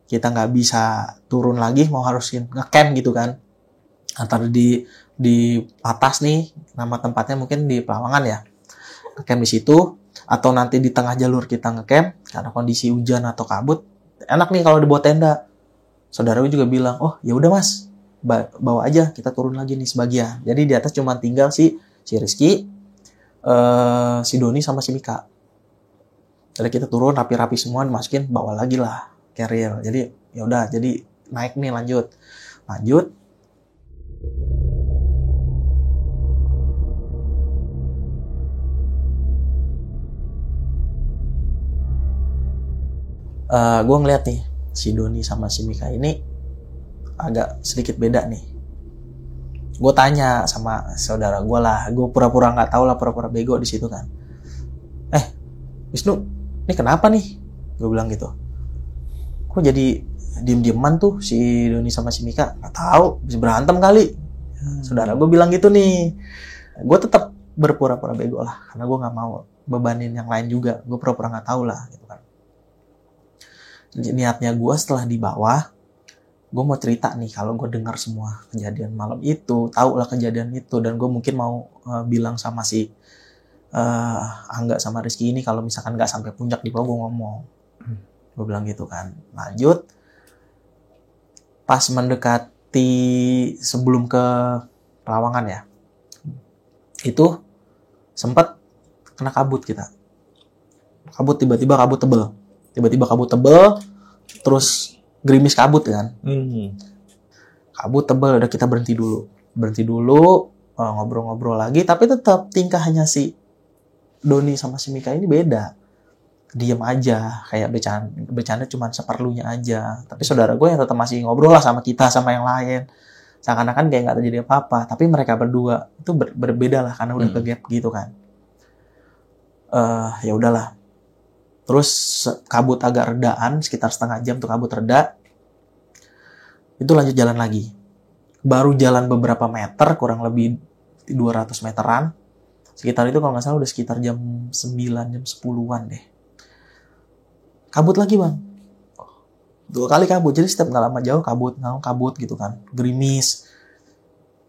Speaker 2: kita nggak bisa turun lagi, mau harusin ngecamp gitu kan. Antara di atas nih, nama tempatnya mungkin di Pelawangan ya. Ngecamp di situ, atau nanti di tengah jalur kita ngecamp, karena kondisi hujan atau kabut. Enak nih kalau dibawa tenda. Saudara gue juga bilang, oh ya udah mas, bawa aja, kita turun lagi nih sebagian. Jadi di atas cuma tinggal si Rizky, si Doni sama si Mika. Jadi kita turun rapi-rapi semua, dimasukin, bawa lagi lah carrier. Jadi ya udah, jadi naik nih, lanjut. Gue ngeliat nih si Doni sama si Mika ini agak sedikit beda nih. Gue tanya sama saudara gue lah, gue pura-pura nggak tahu lah, pura-pura bego di situ kan. Wisnu, ini kenapa nih? Gue bilang gitu. Kok jadi diem-dieman tuh si Doni sama si Mika? Nggak tahu, bisa berantem kali. Saudara gue bilang gitu nih. Gue tetap berpura-pura bego lah, karena gue nggak mau bebanin yang lain juga. Gue pura-pura nggak tahu lah, gitu kan. Niatnya gue setelah di bawah, gue mau cerita nih kalau gue dengar semua kejadian malam itu, tahu lah kejadian itu, dan gue mungkin mau bilang sama si Angga sama Rizky ini kalau misalkan nggak sampai puncak di bawah gue ngomong. Gue bilang gitu kan. Lanjut, pas mendekati sebelum ke Pelawangan ya, itu sempat kena kabut kita. Tiba-tiba kabut tebel, terus gerimis kabut kan. Kabut tebel, udah kita berhenti dulu, ngobrol-ngobrol lagi, tapi tetap tingkahnya si Doni sama si Mika ini beda. Diam aja, kayak bercanda cuman seperlunya aja. Tapi saudara gue yang tetap masih ngobrol lah sama kita, sama yang lain. Seakan-akan kayak nggak terjadi apa-apa. Tapi mereka berdua itu berbeda lah, karena udah ke gap gitu kan. Ya udahlah. Terus kabut agak redaan, sekitar setengah jam tuh kabut reda. Itu lanjut jalan lagi. Baru jalan beberapa meter, kurang lebih 200 meteran. Sekitar itu kalau nggak salah udah sekitar jam 9, jam 10-an deh. Kabut lagi bang. 2 kali kabut, jadi setiap nggak lama jauh kabut gitu kan. Gerimis.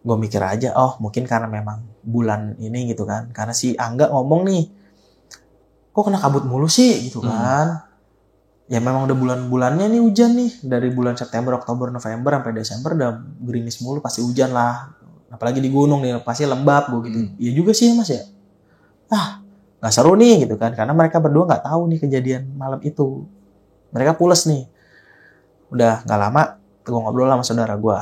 Speaker 2: Gue mikir aja, oh mungkin karena memang bulan ini gitu kan. Karena si Angga ngomong nih, kok kena kabut mulu sih gitu kan. Ya memang udah bulan-bulannya nih hujan nih. Dari bulan September, Oktober, November sampai Desember udah gerimis mulu, pasti hujan lah. Apalagi di gunung nih, pasti lembab gue gitu. Iya juga sih mas ya. Nggak seru nih gitu kan. Karena mereka berdua nggak tahu nih kejadian malam itu. Mereka pules nih. Udah nggak lama, gue ngobrol sama saudara gue.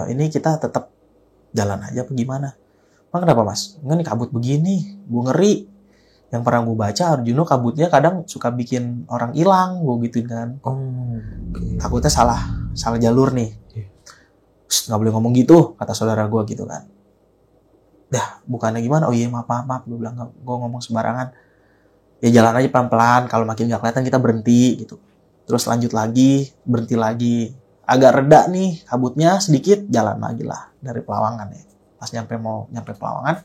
Speaker 2: Ini kita tetap jalan aja apa gimana? Emang kenapa mas? Enggak nih kabut begini, gue ngeri. Yang pernah gue baca Arjuno kabutnya kadang suka bikin orang hilang, gue gituin kan. Takutnya salah jalur nih. Nggak boleh ngomong gitu, kata saudara gue gitu kan. Dah, bukannya gimana? Oh iya maaf, gue bilang gue ngomong sembarangan. Ya jalan aja pelan-pelan, kalau makin nggak kelihatan kita berhenti gitu. Terus lanjut lagi, berhenti lagi. Agak reda nih kabutnya sedikit, jalan lagi lah dari Pelawangan ya. Pas nyampe Pelawangan,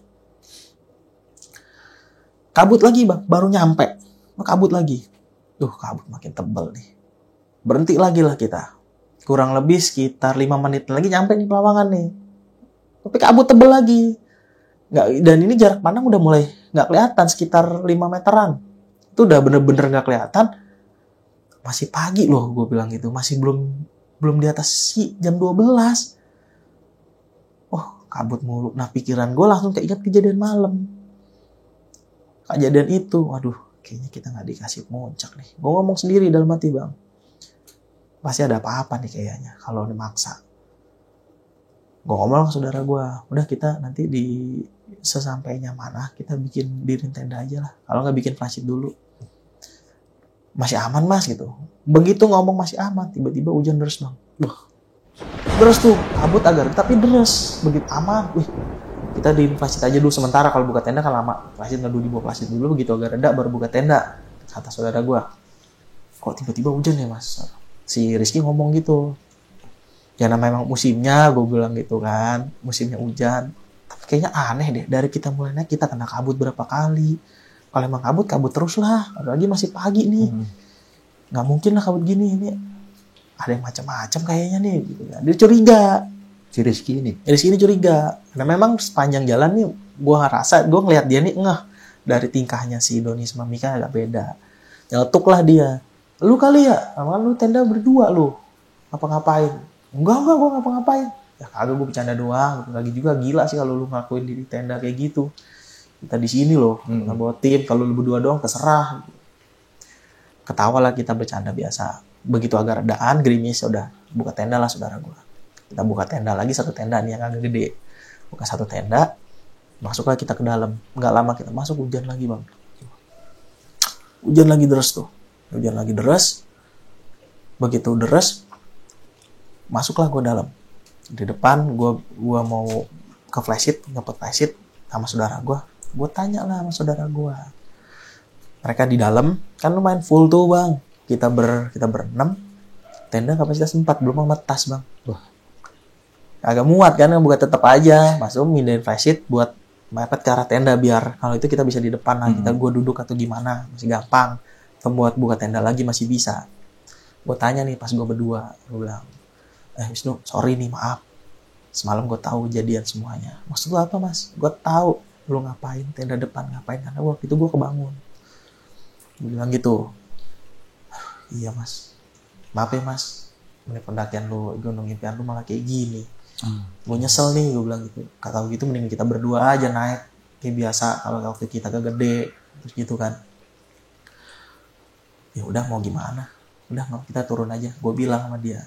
Speaker 2: kabut lagi bang, baru nyampe, kabut lagi. Kabut makin tebel nih. Berhenti lagi lah kita. Kurang lebih sekitar 5 menit lagi nyampe nih Pelawangan nih. Tapi kabut tebel lagi. Dan ini jarak pandang udah mulai nggak kelihatan, sekitar 5 meteran. Itu udah bener-bener nggak kelihatan. Masih pagi loh, gue bilang gitu. Masih belum di atas jam 12. Kabut mulu. Nah pikiran gue langsung keinget kejadian malam. Kejadian itu, waduh, kayaknya kita nggak dikasih puncak nih. Gue ngomong sendiri dalam hati bang. Pasti ada apa-apa nih kayaknya kalau dimaksa. Gue ngomong ke saudara gue, udah kita nanti di sesampainya mana kita bikin diri tenda aja lah. Kalau nggak bikin flashit dulu. Masih aman mas gitu. Begitu ngomong masih aman, tiba-tiba hujan deras bang. Deras tuh, kabut agak tapi deras. Begitu aman, kita di flashit aja dulu sementara, kalau buka tenda kan lama. Flashit nggak dulu dibawa flashit dulu, begitu agak reda baru buka tenda. Kata saudara gue, kok tiba-tiba hujan ya mas? Si Rizky ngomong gitu. Ya namanya memang musimnya, gue bilang gitu kan. Musimnya hujan. Tapi kayaknya aneh deh, dari kita mulai naik kita kena kabut berapa kali. Kalau emang kabut terus lah. Apalagi masih pagi nih. Nggak mungkin lah kabut gini. Ini ada yang macam-macam kayaknya nih. Gitu kan. Dia curiga.
Speaker 3: Si Rizky ini
Speaker 2: curiga. Karena memang sepanjang jalan nih, gue ngeliat dia nih ngeh. Dari tingkahnya si Doni sama Mika agak beda. Nyeletuk lah dia. Lu kali ya? Sama lu tenda berdua lu. Ngapa-ngapain? Enggak, gue ngapa-ngapain. Ya kagak, gue bercanda doang. Lagi juga gila sih kalau lu ngakuin di tenda kayak gitu. Kita di sini loh, kita bawa tim. Kalau lu berdua doang terserah. Ketawa lah kita bercanda biasa. Begitu agak redaan, gerimis, udah buka tenda lah saudara gue. Kita buka tenda lagi, satu tenda nih yang agak gede. Buka satu tenda, masuklah kita ke dalam. Nggak lama kita masuk, hujan lagi bang. Hujan lagi deras tuh. Hujan lagi deras. Begitu deras, masuklah gue dalam. Di depan gue mau ke flashit, ngepet flashit sama saudara gue. Gue tanya lah sama saudara gue. Mereka di dalam, kan lumayan full tuh bang. Kita berenam, tenda kapasitas 4, belum sama tas bang. Agak muat kan, buka tetap aja. Masuk mindahin flashit buat mepet ke arah tenda biar kalau itu kita bisa di depan lah. Kita gue duduk atau gimana, masih gampang. buat buka tenda lagi masih bisa. Gue tanya nih pas gue berdua, gue bilang, Wisnu, sorry nih, maaf. Semalam gue tahu kejadian semuanya. Maksud lu apa, Mas? Gue tahu lu ngapain, tenda depan ngapain, karena waktu itu gue kebangun. Gue bilang gitu. Iya, Mas. Maaf ya, Mas. Ini pendakian lu, gunung impian lu malah kayak gini. Gue nyesel nih, gue bilang gitu. Kata gitu mending kita berdua aja naik. Kayak biasa, kalau waktu kita gede, terus gitu kan. Ya udah mau gimana? Udah kita turun aja. Gue bilang sama dia,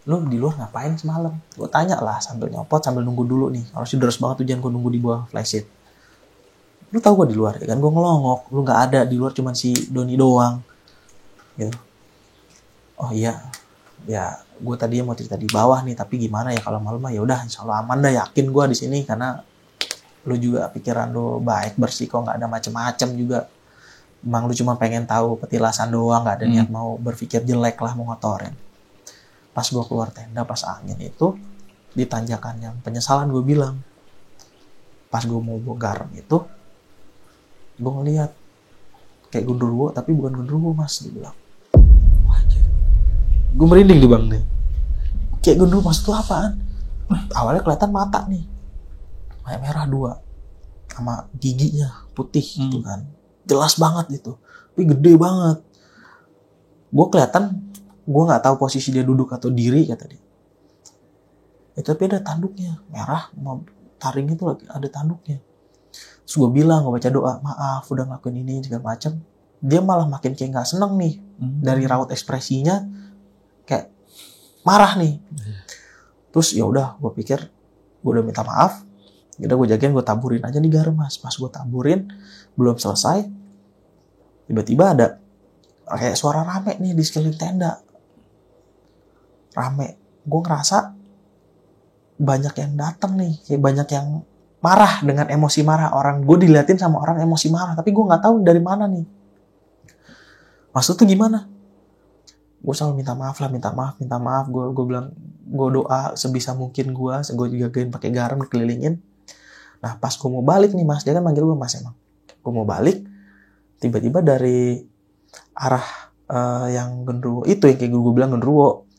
Speaker 2: lu di luar ngapain semalam? Gue tanya lah sambil nyopot sambil nunggu dulu nih. Kalau sih deras banget hujan, gue nunggu di bawah flysheet. Lu tahu gue di luar ya kan? Gue ngelongok. Lu nggak ada di luar, cuma si Doni doang. Gitu. Oh iya, ya gue tadinya mau cerita di bawah nih, tapi gimana ya kalau malam mah ya udah, insya Allah aman dah, yakin gue di sini karena lu juga pikiran lu baik bersih kok, nggak ada macem-macem juga. Emang lu cuma pengen tahu petilasan doang, nggak ada niat mau berpikir jelek lah, mau ngotorin. Pas gue keluar tenda, pas angin itu di tanjakan yang penyesalan, gue bilang, pas gue mau bawa garam itu, gue ngeliat kayak gundurwo, tapi bukan gundurwo, Mas, dia bilang. Gue merinding di bang nih, kayak gundurwo, Mas, itu apaan? Awalnya kelihatan mata nih, kayak merah 2 sama giginya putih gitu kan, jelas banget gitu, tapi gede banget. Gue kelihatan, gue nggak tahu posisi dia duduk atau diri, kata dia. Tapi ada tanduknya merah, taring itu lagi ada tanduknya. Terus gue bilang, gue baca doa, maaf udah ngelakuin ini segala macam. Dia malah makin kayak nggak seneng nih, dari raut ekspresinya kayak marah nih. Terus ya udah, gue pikir gue udah minta maaf. Udah gue jagain, gue taburin aja nih garam, Mas. Pas gue taburin, belum selesai, tiba-tiba ada kayak suara rame nih di sekeliling tenda. Rame. Gue ngerasa banyak yang datang nih, kayak banyak yang marah dengan emosi marah. Orang gue diliatin sama orang emosi marah, tapi gue nggak tahu dari mana nih. Maksud tuh gimana? Gue selalu minta maaf lah, minta maaf. Gue bilang, gue doa sebisa mungkin gue jagain pakai garam, dikelilingin. Nah pas gue mau balik nih, Mas, dia kan manggil gue Mas emang. Gue mau balik, tiba-tiba dari arah yang genderuwo itu, yang kayak gue bilang genderuwo,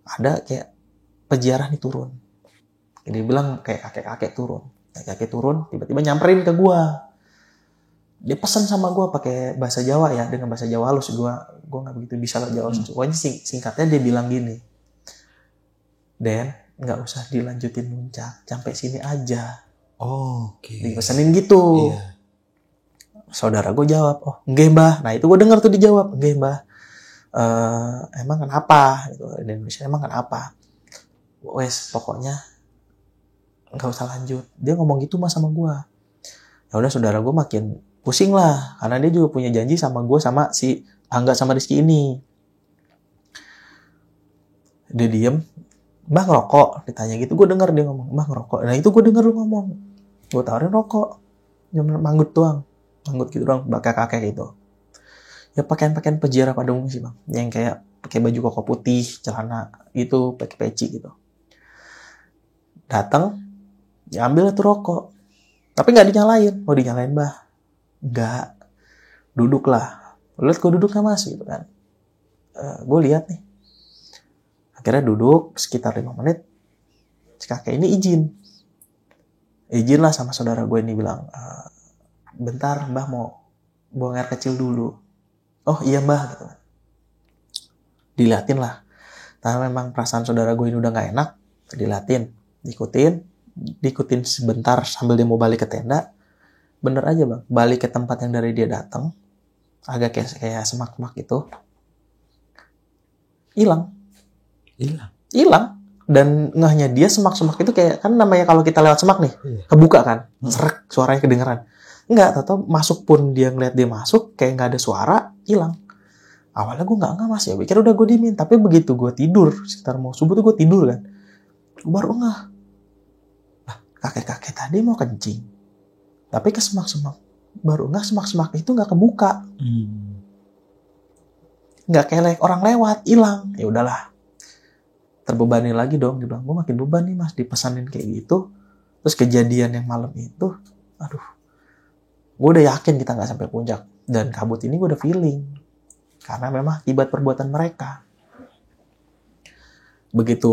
Speaker 2: ada kayak peziarah nih turun. Dia bilang kayak kakek-kakek turun. Kakek turun, tiba-tiba nyamperin ke gue. Dia pesan sama gue pakai bahasa Jawa ya, dengan bahasa Jawa halus. Gue nggak begitu bisa lah Jawa halus. Pokoknya singkatnya dia bilang gini, Den, nggak usah dilanjutin muncak, sampai sini aja.
Speaker 3: Oh, oke.
Speaker 2: Dipesenin gitu.
Speaker 3: Iya.
Speaker 2: Saudara gue jawab, oh nggih Mbah. Nah itu gue dengar tuh dijawab, nggih Mbah. Emang kenapa? Gitu. Di Indonesia emang kenapa? Wes pokoknya nggak usah lanjut. Dia ngomong gitu Mas sama gue. Ya udah, saudara gue makin pusing lah, karena dia juga punya janji sama gue, sama si Angga sama Rizky ini. Dia diem, Mbah ngerokok, ditanya gitu. Gue denger dia ngomong, Mbah ngerokok. Nah itu gue denger lu ngomong, gue tawarin rokok, cuma manggut doang, manggut gitu doang, kakek gitu. Ya pakaian peziarah pada umumnya sih bang, yang kayak pakai baju koko putih, celana gitu, pakai peci gitu. Datang, ya ambil tuh rokok, tapi nggak dinyalain. Mau dinyalain Mbah? Nggak. Duduk lah. Lihat gue duduk sama Mas gitu kan. Gue lihat nih. Akhirnya duduk sekitar 5 menit. Si kakek ini izin lah sama saudara gue ini, bilang, bentar Mbah mau buang air kecil dulu. Oh iya Mbah gitu kan. Diliatin lah. Karena memang perasaan saudara gue ini udah gak enak. Diliatin. Diikutin sebentar sambil dia mau balik ke tenda. Bener aja bang, balik ke tempat yang dari dia datang, agak kayak semak-semak gitu, hilang. Dan ngehnya dia semak-semak itu kayak, kan namanya kalau kita lewat semak nih, kebuka kan, serak, suaranya kedengeran. Enggak, tahu masuk pun dia ngeliat dia masuk, kayak nggak ada suara, hilang. Awalnya gue nggak Mas, ya pikir udah gue diemin, tapi begitu gue tidur, sekitar mau subuh tuh gue tidur kan, gue baru ngeh, lah kakek-kakek tadi mau kencing. Tapi ke semak-semak, baru nggak semak-semak itu nggak kebuka, nggak kayak orang lewat, hilang. Ya udahlah, terbebani lagi dong. Dia bilang, gue makin beban nih Mas, dipesanin kayak gitu. Terus kejadian yang malam itu, aduh, gue udah yakin kita nggak sampai puncak. Dan kabut ini gue udah feeling. Karena memang akibat perbuatan mereka. Begitu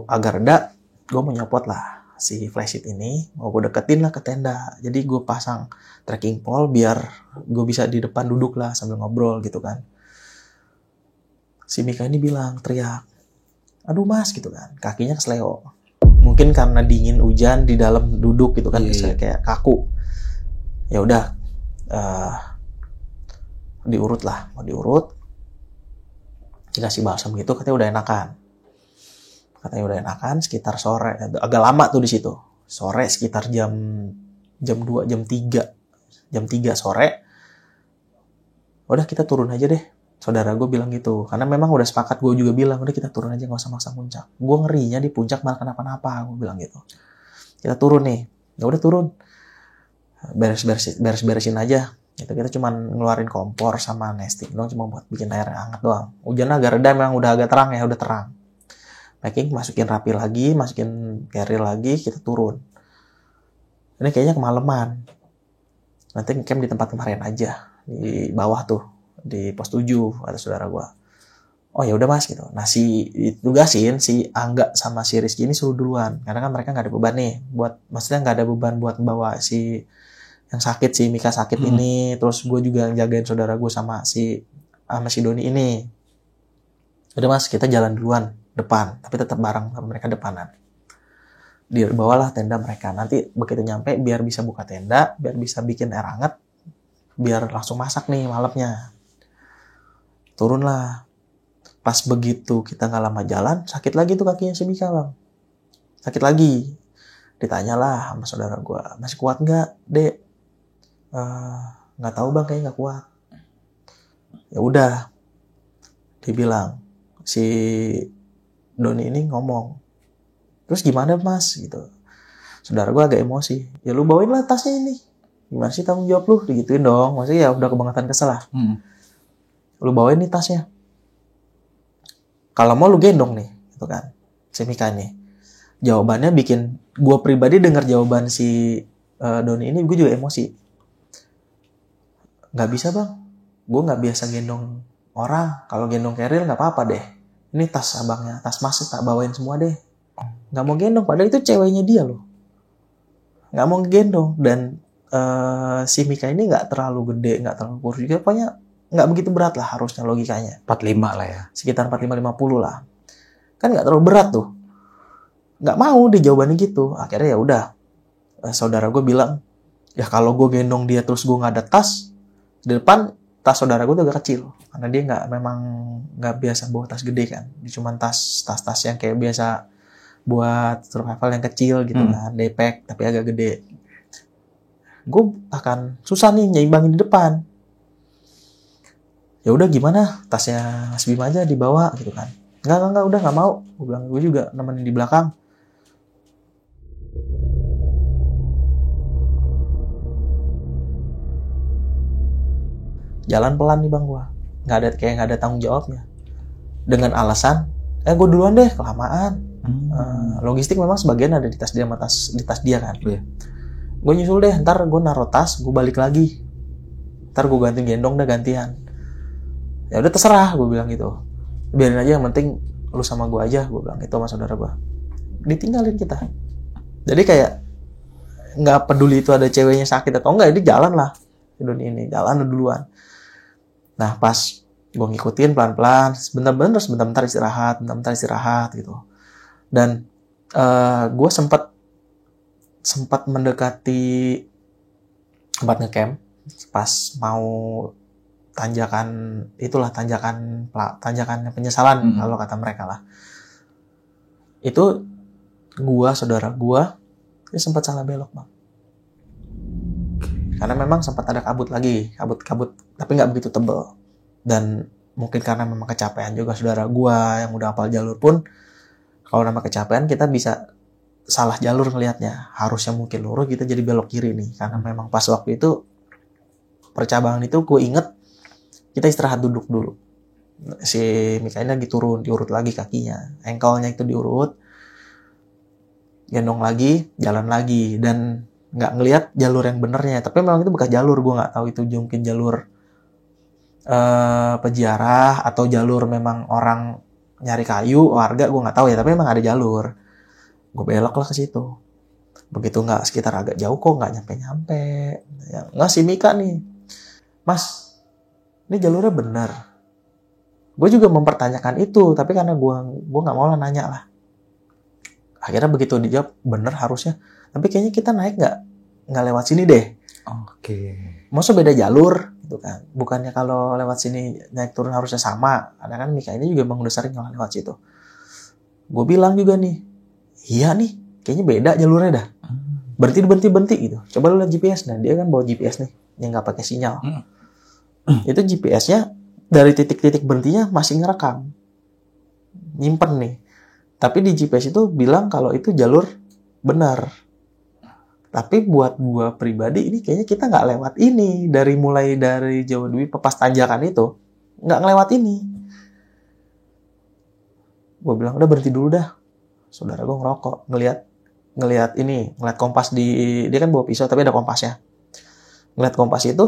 Speaker 2: agak reda, gue mau nyopot lah si flashlight ini. Mau gue deketin lah ke tenda. Jadi gue pasang tracking pole biar gue bisa di depan duduk lah sambil ngobrol gitu kan. Si Mika ini bilang, teriak, aduh mas gitu kan, kakinya kesleo. Mungkin karena dingin hujan di dalam duduk gitu kan, kayak kaku. Ya udah, diurut lah, mau diurut, dikasih balsam gitu, katanya udah enakan. Sekitar sore, agak lama tuh di situ. Sore sekitar jam 2, jam 3 sore. Udah kita turun aja deh. Saudara gue bilang gitu, karena memang udah sepakat, gue juga bilang udah kita turun aja, nggak usah maksa puncak. Gue ngerinya di puncak malah kenapa-napa, gue bilang gitu. Kita turun nih, ya udah turun, beres-beresin aja. Gitu. Kita cuma ngeluarin kompor sama nesting doang, cuma buat bikin air hangat doang. Hujan agak reda, memang udah agak terang ya, udah terang. Packing, masukin rapi lagi, masukin carrier lagi, kita turun. Ini kayaknya kemalaman. Nanti camp di tempat kemarin aja, di bawah tuh. Di pos 7 kata saudara gue. Oh ya udah mas gitu. Nah si ditugasin si Angga sama si Rizky ini suruh duluan karena kan mereka nggak ada beban nih maksudnya nggak ada beban buat membawa si yang sakit, si Mika sakit ini. Terus gue juga jagain saudara gue sama si Doni ini. Udah mas, kita jalan duluan depan, tapi tetap bareng sama mereka depanan. Dibawalah tenda mereka. Nanti begitu nyampe biar bisa buka tenda, biar bisa bikin air hangat, biar langsung masak nih malamnya. Turunlah. Pas begitu kita nggak lama jalan, sakit lagi tuh kakinya si Mika bang. Sakit lagi. Ditanyalah sama saudara gue, masih kuat nggak, dek? Nggak tahu bang, kayaknya nggak kuat. Ya udah, dibilang si Doni ini ngomong, terus gimana mas gitu. Saudara gue agak emosi, ya lu bawain lah tasnya ini. Gimana sih tanggung jawab lu, digituin dong. Maksudnya ya udah kebangetan kesel lah. Lu bawain nih tasnya. Kalau mau lu gendong nih, gitu kan. Si Mika nih. Jawabannya bikin gue pribadi dengar jawaban si Doni ini, gue juga emosi. Nggak bisa bang, gue nggak biasa gendong orang. Kalau gendong carrier nggak apa-apa deh. Ini tas abangnya, tas mas tak bawain semua deh. Nggak mau gendong, padahal itu ceweknya dia loh. Nggak mau gendong. Dan si Mika ini nggak terlalu gede, nggak terlalu kurus juga, pokoknya nggak begitu berat lah harusnya logikanya.
Speaker 3: 45 lah ya.
Speaker 2: Sekitar 45-50 lah. Kan nggak terlalu berat tuh. Nggak mau di jawabannya gitu. Akhirnya ya udah. Saudara gue bilang, ya kalau gue gendong dia terus gue nggak ada tas, di depan tas saudara gue tuh agak kecil. Karena dia memang nggak biasa bawa tas gede kan. Dia cuma tas yang kayak biasa buat survival yang kecil gitu kan. Daypack tapi agak gede. Gue akan susah nih nyimbangin di depan. Ya udah gimana, tasnya Mas Bima aja dibawa gitu kan. Enggak, udah nggak mau. Gue bilang gue juga nemenin di belakang. Jalan pelan nih bang gue. Nggak ada tanggung jawabnya. Dengan alasan, gue duluan deh, kelamaan. Logistik memang sebagian ada di tas dia sama di tas dia kan. Gue nyusul deh, ntar gue naruh tas, gue balik lagi. Ntar gue ganti gendong dah gantian. Ya udah terserah, gue bilang gitu. Biarin aja, yang penting lu sama gue aja, gue bilang gitu sama saudara gue. Ditinggalin kita. Jadi kayak nggak peduli itu ada ceweknya sakit atau enggak, dia jalan lah. Ini jalan duluan. Nah pas gue ngikutin pelan-pelan, sebentar istirahat gitu. Dan gue sempat mendekati tempat ngecamp pas mau tanjakan penyesalan kalau kata mereka lah. Itu saudara gua dia sempat salah belok bang. Karena memang sempat ada kabut tapi nggak begitu tebel. Dan mungkin karena memang kecapean juga saudara gua yang udah hafal jalur pun, kalau nama kecapean kita bisa salah jalur ngelihatnya. Harusnya mungkin lurus, kita jadi belok kiri nih. Karena memang pas waktu itu percabangan itu gue inget kita istirahat duduk dulu. Si Mika ini lagi turun, diurut lagi kakinya. Engkelnya itu diurut. Gendong lagi, jalan lagi. Dan nggak ngelihat jalur yang benernya. Tapi memang itu bekas jalur. Gue nggak tahu itu mungkin jalur peziarah atau jalur memang orang nyari kayu, warga gue nggak tahu ya, tapi memang ada jalur. Gue belok lah ke situ. Begitu nggak sekitar agak jauh kok nggak nyampe-nyampe. Ya, nggak si Mika nih, Mas, ini jalurnya benar. Gue juga mempertanyakan itu, tapi karena gue nggak mau lah nanya lah. Akhirnya begitu dijawab bener harusnya, tapi kayaknya kita naik nggak lewat sini deh.
Speaker 3: Oke.
Speaker 2: Maksudnya beda jalur gitu kan. Bukannya kalau lewat sini naik turun harusnya sama. Karena kan Mika ini juga emang udah sering lewat situ. Gue bilang juga nih, iya nih, kayaknya beda jalurnya dah. Berhenti gitu. Coba lu lihat GPS. Nah dia kan bawa GPS nih, yang nggak pakai sinyal. Itu GPS-nya dari titik-titik berhentinya masih ngerekam, nyimpen nih. Tapi di GPS itu bilang kalau itu jalur benar. Tapi buat gua pribadi ini kayaknya kita nggak lewat ini, mulai dari Jawa Dwi Pepas Tanjakan itu nggak ngelewat ini. Gua bilang udah berhenti dulu dah. Saudara gua ngerokok, ngelihat kompas dia kan bawa pisau tapi ada kompasnya. Ngelihat kompas itu,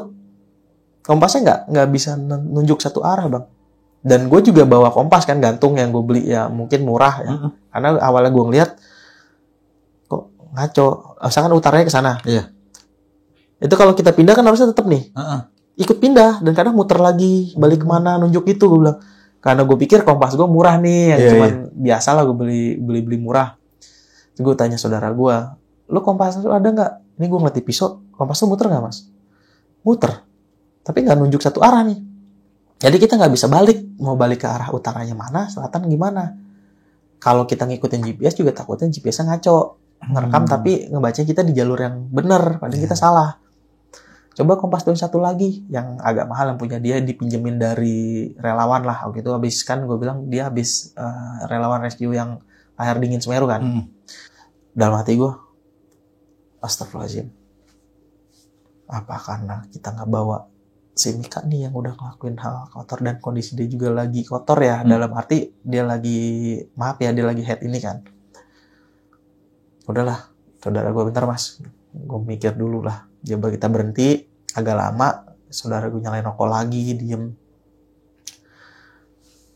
Speaker 2: kompasnya nggak bisa nunjuk satu arah bang. Dan gue juga bawa kompas kan gantung yang gue beli ya mungkin murah ya. Karena awalnya gue ngeliat kok ngaco. Misalkan utaranya ke sana.
Speaker 3: Iya.
Speaker 2: Itu kalau kita pindah kan harusnya tetap nih. Ikut pindah dan kadang muter lagi balik kemana nunjuk itu gue bilang. Karena gue pikir kompas gue murah nih yang cuman biasa lah gue beli murah. Terus gue tanya saudara gue, lu kompas lu ada nggak? Ini gue ngeliat di pisau, kompas lu muter nggak mas? Muter. Tapi nggak nunjuk satu arah nih. Jadi kita nggak bisa mau balik ke arah utaranya mana, selatan gimana. Kalau kita ngikutin GPS juga takutnya GPS-nya ngaco. Ngerekam tapi ngebaca kita di jalur yang benar, padahal kita salah. Coba kompas tahun satu lagi, yang agak mahal yang punya dia dipinjemin dari relawan lah. Waktu itu habis kan gue bilang dia habis relawan rescue yang air dingin Semeru kan. Dalam hati gue, astagfirullahaladzim. Apa karena kita nggak bawa si Mika nih yang udah ngelakuin hal kotor dan kondisi dia juga lagi kotor ya, dalam arti dia lagi dia lagi head ini kan. Udahlah saudara gue, bentar mas, gue mikir dulu lah. Coba kita berhenti agak lama, saudara gue nyalain rokok lagi, diem.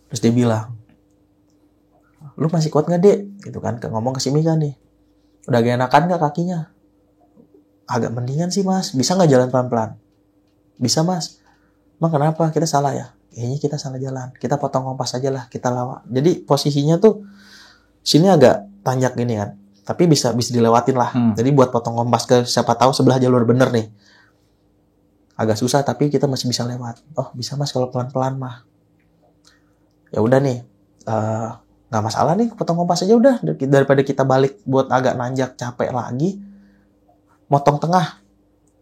Speaker 2: Terus dia bilang, lu masih kuat gak dek? Gitu kan, ngomong ke si Mika nih, udah gak enakan gak kakinya? Agak mendingan sih mas, bisa gak jalan pelan-pelan? Bisa mas. Emang kenapa? Kita salah ya? Kayaknya kita salah jalan. Kita potong kompas aja lah, kita lawak. Jadi posisinya tuh sini agak tanjak gini kan. Tapi bisa dilewatin lah. Jadi buat potong kompas ke siapa tahu sebelah jalur bener nih. Agak susah tapi kita masih bisa lewat. Oh bisa mas kalau pelan-pelan mah. Ya udah nih. Nggak masalah nih potong kompas aja udah. Daripada kita balik buat agak nanjak capek lagi. Motong tengah.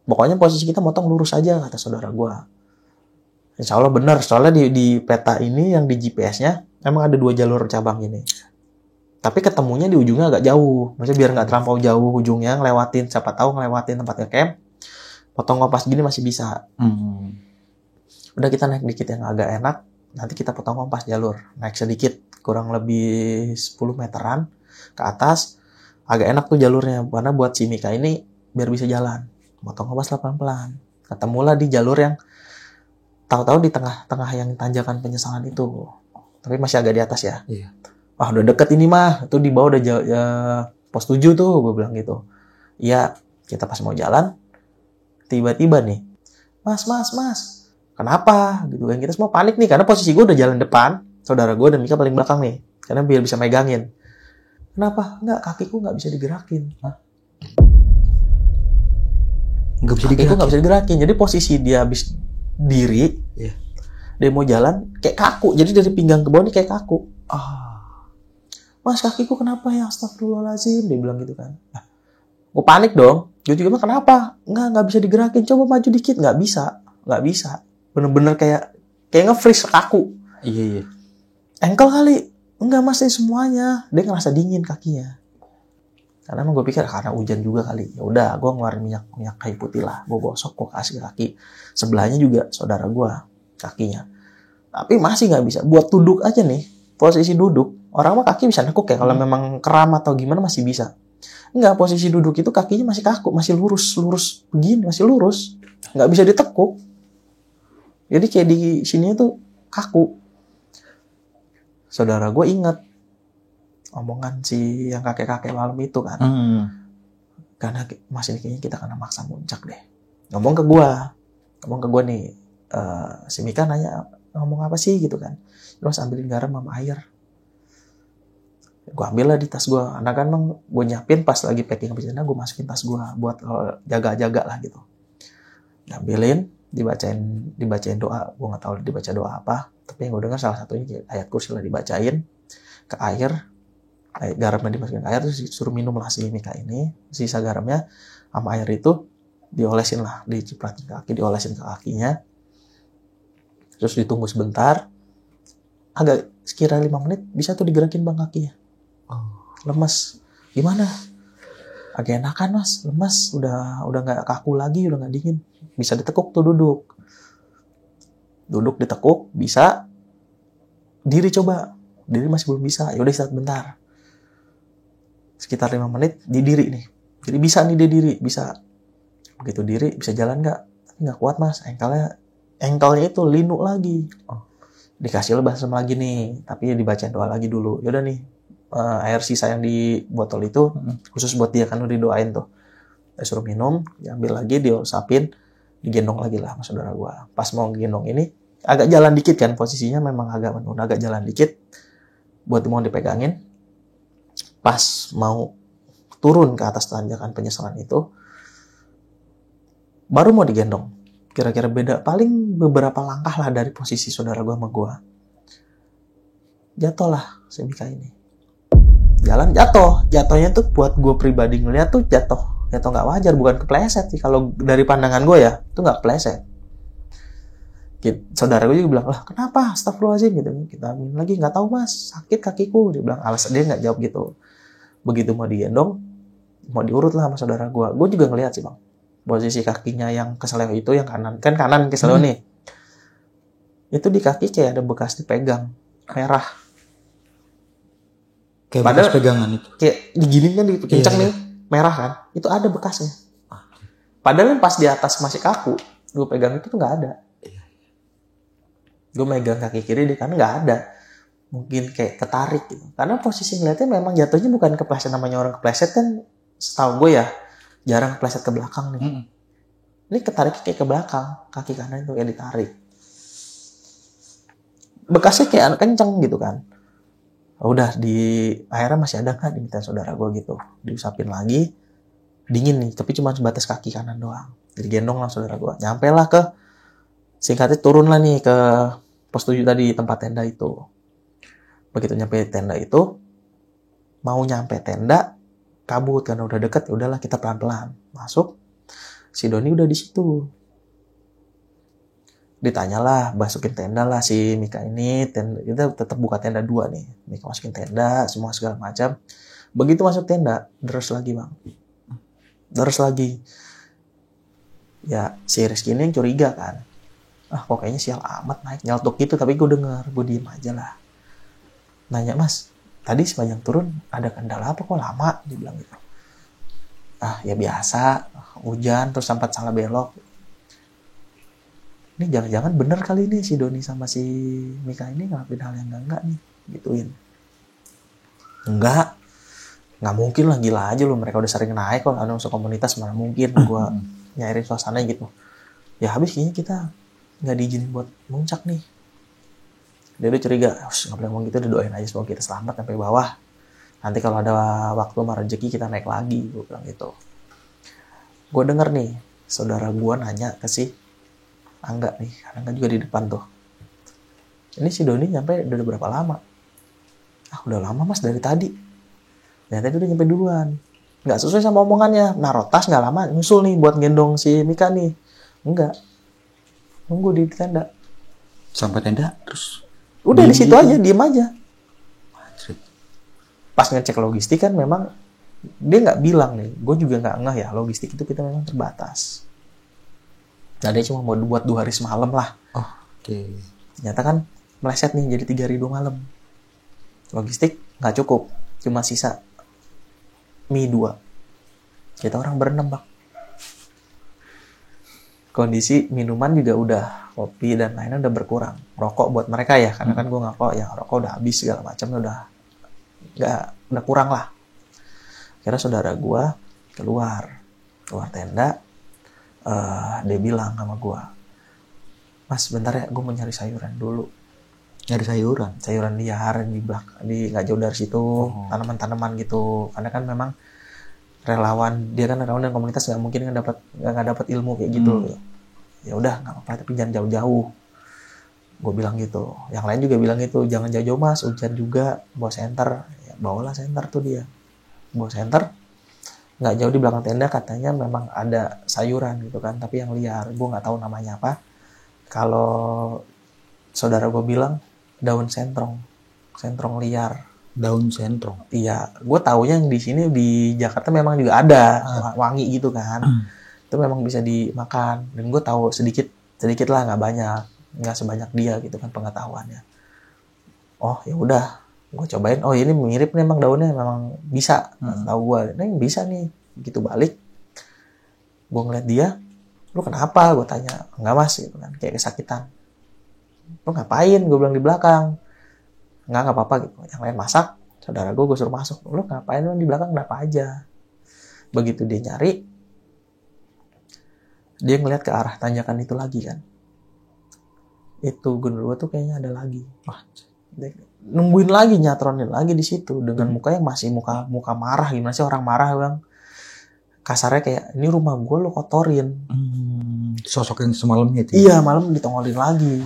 Speaker 2: Pokoknya posisi kita motong lurus aja, kata saudara gue. Insya Allah benar, soalnya di peta ini yang di GPS-nya emang ada 2 jalur cabang ini. Tapi ketemunya di ujungnya agak jauh. Maksudnya biar nggak terlampau jauh ujungnya, siapa tahu ngelewatin tempat ngecamp. Potong kompas gini masih bisa. Udah kita naik dikit yang agak enak, nanti kita potong kompas jalur. Naik sedikit, kurang lebih 10 meteran ke atas. Agak enak tuh jalurnya, karena buat si Mika ini biar bisa jalan. Potong kompas pelan-pelan. Ketemulah di jalur yang tahu-tahu di tengah-tengah yang tanjakan penyesalan itu. Tapi masih agak di atas ya.
Speaker 3: Iya.
Speaker 2: Wah udah deket ini mah. Itu di bawah udah pos 7 tuh. Gue bilang gitu. Iya. Kita pas mau jalan. Tiba-tiba nih. Mas. Kenapa? Gitu kan. Kita semua panik nih. Karena posisi gue udah jalan depan. Saudara gue dan Mika paling belakang nih. Karena biar bisa megangin. Kenapa? Enggak. Kakiku nggak bisa digerakin. Nggak bisa digerakin. Jadi posisi dia habis diri, dia mau jalan kayak kaku. Jadi dari pinggang ke bawah ini kayak kaku. Mas kakiku kenapa ya? Astagfirullahaladzim. Dia bilang gitu kan. Gue panik dong. Gue juga bilang kenapa? Nggak bisa digerakin. Coba maju dikit. Nggak bisa. Bener-bener kayak nge-freeze kaku.
Speaker 3: Iya.
Speaker 2: Ankle kali. Enggak mas, ini semuanya. Dia ngerasa dingin kakinya. Karena emang gue pikir karena hujan juga kali. Ya udah, gue ngeluarin minyak kayu putih lah. Gue gosok, gue kasih kaki. Sebelahnya juga saudara gue kakinya. Tapi masih nggak bisa. Buat duduk aja nih, posisi duduk. Orang mah kaki bisa nekuk ya. Kalau memang kram atau gimana masih bisa. Enggak, posisi duduk itu kakinya masih kaku, masih lurus begini, masih lurus. Nggak bisa ditekuk. Jadi kayak di sini tuh kaku. Saudara gue ingat omongan si yang kakek-kakek malam itu kan. Karena Mas ini kayaknya kita kena maksa muncak deh. Ngomong ke gue nih, si Mika nanya ngomong apa sih gitu kan. Terus ambilin garam sama air. Gue ambil lah di tas gue. Karena kan emang gue nyiapin pas lagi packing habis gue masukin tas gue buat jaga-jaga lah gitu. Ngambilin, dibacain doa. Gue nggak tahu dibaca doa apa. Tapi yang gue dengar salah satunya ayat kursi lah dibacain ke air. Garamnya dimasukin ke air terus disuruh minum lah si Mika ini. Sisa garamnya sama air itu diolesin lah, dicipratin ke kaki, diolesin ke kakinya. Terus ditunggu sebentar. Agak sekira 5 menit bisa tuh digerakin bang kakinya. Lemes. Gimana? Agak enakan mas, lemes. Udah nggak kaku lagi, udah nggak dingin. Bisa ditekuk tuh duduk ditekuk, bisa. Diri coba. Diri masih belum bisa. Yaudah istirahat bentar. Sekitar 5 menit, didiri nih. Jadi bisa nih dia diri, bisa. Begitu diri, bisa jalan nggak? Tapi nggak kuat mas, engkelnya itu linu lagi. Dikasih balsam lagi nih, tapi dibacain doa lagi dulu. Yaudah nih, air sisa yang di botol itu, khusus buat dia kan udah didoain tuh. Dia suruh minum, diambil lagi, diusapin, digendong lagi lah sama saudara gue. Pas mau gendong ini, agak jalan dikit kan, posisinya memang agak menurun, agak jalan dikit, buat mau dipegangin. Pas mau turun ke atas tanjakan penyesalan itu, baru mau digendong. Kira-kira beda, paling beberapa langkah lah dari posisi saudara gue sama gue. Jatuh lah si Mika ini. Jalan jatuh. Jatuhnya tuh buat gue pribadi ngeliat tuh jatuh nggak wajar, bukan kepleset sih. Kalau dari pandangan gue ya, itu nggak kepleset. Saudara gue juga bilang, lah kenapa? Astagfirullahaladzim gitu. Kita ambil lagi, nggak tahu mas, sakit kakiku. Dia bilang, alasan dia nggak jawab gitu. Begitu mau digendong, mau diurut lah sama saudara gue. Gue juga ngeliat sih bang, posisi kakinya yang keseleo itu, yang kanan, kan kanan keseleo nih. Itu di kaki kayak ada bekas dipegang, merah.
Speaker 3: Kayak
Speaker 2: Padahal,
Speaker 3: bekas pegangan itu.
Speaker 2: Kayak digini kan, dikencang nih, merah kan. Itu ada bekasnya. Padahal pas di atas masih kaku, gue pegang itu tuh nggak ada. Gue megang kaki kiri di kanan nggak ada. Mungkin kayak ketarik gitu. Karena posisi ngeliatnya memang jatuhnya bukan kepleset, namanya orang kepleset kan setahu gue ya jarang kepleset ke belakang nih. Ini ketarik kayak ke belakang, kaki kanan itu kayak ditarik. Bekasnya kayak kenceng gitu kan. Udah di akhirnya masih ada nggak, diminta saudara gue gitu, diusapin lagi, dingin nih, tapi cuma sebatas kaki kanan doang. Jadi gendong lah saudara gue, nyampe lah ke, singkatnya turun lah nih ke pos 7 tadi, tempat tenda itu. Begitu nyampe tenda itu, mau nyampe tenda, kabut karena udah deket, ya udahlah kita pelan-pelan masuk. Si Doni udah di situ. Ditanyalah, masukin tenda lah si Mika ini, kita tetap buka tenda 2 nih. Mika masukin tenda, semua segala macam. Begitu masuk tenda, deres lagi bang. Deres lagi. Ya si Rizky ini yang curiga kan. Kok kayaknya sial amat naik, nyeltuk gitu, tapi gue denger, gue diem aja lah. Nanya, mas, tadi sepanjang turun ada kendala apa kok lama? Dia bilang gitu. Ya biasa, hujan terus sempat salah belok. Ini jangan-jangan bener kali ini si Doni sama si Mika ini ngelakuin hal yang enggak nih, gituin. Enggak mungkin lah, gila aja lu, mereka udah sering naik kok, ada masuk komunitas, mana mungkin gue nyairin suasana gitu. Ya habis kayaknya kita nggak diizinin buat muncak nih. Dia udah curiga, nggak boleh ngomong gitu, udah doain aja semoga kita selamat sampai bawah. Nanti kalau ada waktu sama rezeki kita naik lagi, gue bilang gitu. Gue denger nih, saudara gue nanya ke si Angga nih, Angga juga di depan tuh. Ini si Doni nyampe udah berapa lama? Udah lama mas, dari tadi. Ternyata dia udah nyampe duluan. Nggak sesuai sama omongannya, naruh tas nggak lama, nyusul nih buat gendong si Mika nih. Enggak. Nunggu di tenda.
Speaker 3: Sampai tenda terus
Speaker 2: udah di situ aja, diem aja. Pas ngecek logistik kan memang dia nggak bilang nih, gue juga nggak ngeh ya, logistik itu kita memang terbatas. Nah dia cuma mau buat 2 hari semalam lah.
Speaker 3: Oke.
Speaker 2: Ternyata kan meleset nih jadi 3 hari 2 malam. Logistik nggak cukup, cuma sisa mie 2. Kita orang berenam bang. Kondisi minuman juga udah kopi dan lainnya udah berkurang. Rokok buat mereka ya, karena kan gue ngerokok ya, rokok udah habis segala macam, udah kurang lah. Akhirnya saudara gue keluar tenda, dia bilang sama gue, "Mas, bentar ya, gue mau nyari sayuran dulu."
Speaker 3: Nyari sayuran
Speaker 2: liar di belakang, di nggak jauh dari situ, tanaman-tanaman gitu. Karena kan memang dia kan relawan dan komunitas, nggak mungkin nggak dapat ilmu kayak gitu. Ya udah, nggak apa-apa, tapi jangan jauh-jauh. Gue bilang gitu. Yang lain juga bilang gitu, jangan jauh-jauh Mas, hujan juga, bawa senter. Ya, bawalah senter tuh dia. Bawa senter, nggak jauh di belakang tenda katanya memang ada sayuran gitu kan, tapi yang liar. Gue nggak tahu namanya apa. Kalau saudara gue bilang daun sentrong liar.
Speaker 3: Daun sentrong.
Speaker 2: Iya, gue taunya yang di sini di Jakarta memang juga ada, wangi gitu kan. Itu memang bisa dimakan. Dan gue tahu sedikit lah, nggak banyak, nggak sebanyak dia gitu kan pengetahuannya. Oh ya udah, gue cobain. Oh ini mirip nih, memang daunnya memang bisa. Tahu gue, ini bisa nih. Gitu balik, gue ngeliat dia, "Lu kenapa?" Gue tanya. "Enggak Mas," gitu kan, kayak kesakitan. "Lu ngapain?" Gue bilang di belakang. Nggak apa-apa gitu. Yang lain masak, saudara gue suruh masuk. "Lu ngapain lu di belakang, kenapa aja?" Begitu dia nyari, dia ngeliat ke arah tanjakan itu lagi kan. Itu gundul gue tuh kayaknya ada lagi. Wah, dia nungguin lagi, nyatronin lagi di situ dengan muka yang masih muka marah. Gimana sih orang marah, Bang? Kasarnya kayak, "Ini rumah gue lu kotorin."
Speaker 3: Sosok yang semalamnya itu.
Speaker 2: Iya, malam ditongolin lagi.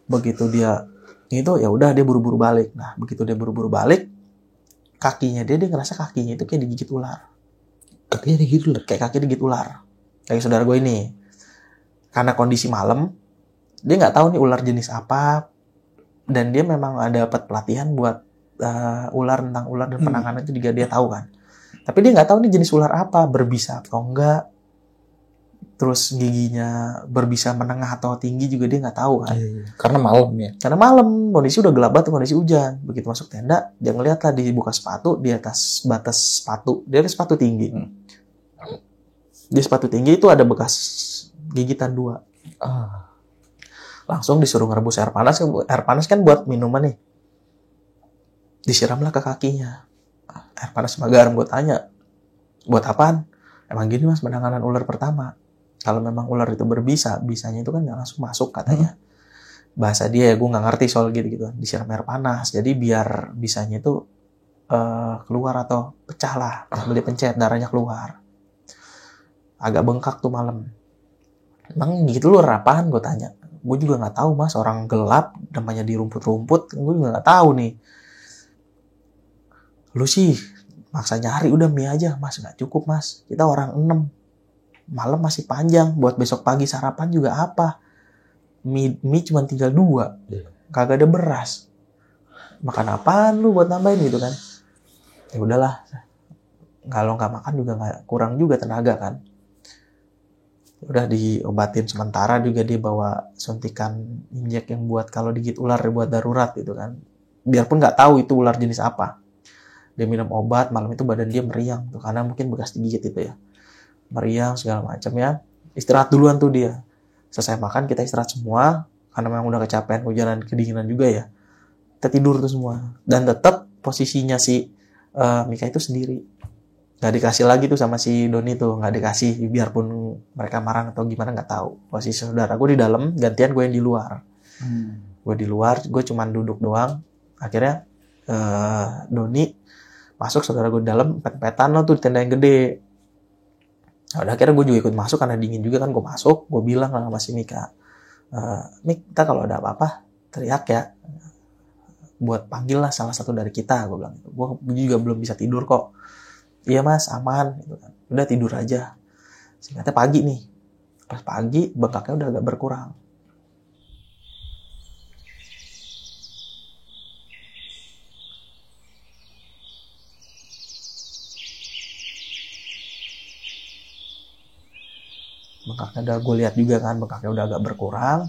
Speaker 2: Begitu dia itu, ya udah, dia buru-buru balik. Nah, begitu dia buru-buru balik, kakinya dia ngerasa kakinya itu kayak digigit ular.
Speaker 3: Kakinya digigit ular?
Speaker 2: Kayak kaki digigit ular. Kayak saudara gue ini. Karena kondisi malam, dia nggak tahu nih ular jenis apa, dan dia memang ada dapat pelatihan buat tentang ular dan penanganan itu juga dia tahu kan. Tapi dia nggak tahu nih jenis ular apa, berbisa atau enggak. Terus giginya berbisa menengah atau tinggi juga dia nggak tahu kan.
Speaker 3: Karena malam ya.
Speaker 2: Karena malam, kondisi udah gelap banget, kondisi hujan. Begitu masuk tenda, dia ngeliat lah dibuka sepatu, di atas batas sepatu, dia ada sepatu tinggi. Di sepatu tinggi itu ada bekas gigitan 2. Langsung disuruh ngerebus air panas. Air panas kan buat minuman nih. Disiramlah ke kakinya. Air panas sama garam. Gue tanya, "Buat apaan?" "Emang gini Mas, penanganan ular pertama. Kalau memang ular itu bisanya itu kan nggak langsung masuk," katanya. Bahasa dia ya, gue nggak ngerti soal gitu-gitu. Disiram air panas, jadi biar bisanya itu keluar atau pecah lah. Sambil dipencet, darahnya keluar. Agak bengkak tuh malam. "Emang gitu ular apaan?" Gue tanya. Gue juga nggak tahu Mas, orang gelap, namanya di rumput-rumput, gue juga nggak tahu nih. "Lu sih maksa nyari, udah mie aja Mas, nggak cukup Mas, kita orang 6. Malam masih panjang, buat besok pagi sarapan juga apa? Mie cuma tinggal 2, kagak ada beras. Makan apaan lu buat nambahin?" gitu kan. Ya udahlah, kalau nggak makan juga nggak kurang juga tenaga kan. Udah diobatin sementara, juga dia bawa suntikan injek yang buat kalau digigit ular, buat darurat gitu kan. Biarpun nggak tahu itu ular jenis apa. Dia minum obat, malam itu badan dia meriang tuh, karena mungkin bekas digigit itu ya. Meriang segala macam ya. Istirahat duluan tuh dia. Selesai makan, kita istirahat semua, karena memang udah kecapean, hujanan, kedinginan juga ya. Kita tidur tuh semua. Dan tetap posisinya si Mika itu sendiri. Nggak dikasih lagi tuh sama si Doni tuh, nggak dikasih, biarpun mereka marah atau gimana nggak tahu. Posisi saudara gue di dalam, gantian gue yang di luar. Gue di luar, gue cuman duduk doang. Akhirnya Doni masuk, saudara gue di dalam, pet-petan lo tuh di tenda yang gede. Nah, udah akhirnya gue juga ikut masuk karena dingin juga kan. Gue masuk, gue bilang lah sama si Mika, "Mik, kita kalau ada apa-apa teriak ya, buat panggil lah salah satu dari kita," gue bilang. Gue juga belum bisa tidur kok. "Iya Mas, aman," gitu kan. Udah tidur aja. Singkatnya pagi nih. Pas pagi, bengkaknya udah agak berkurang. Bengkaknya udah gue lihat juga kan, bengkaknya udah agak berkurang.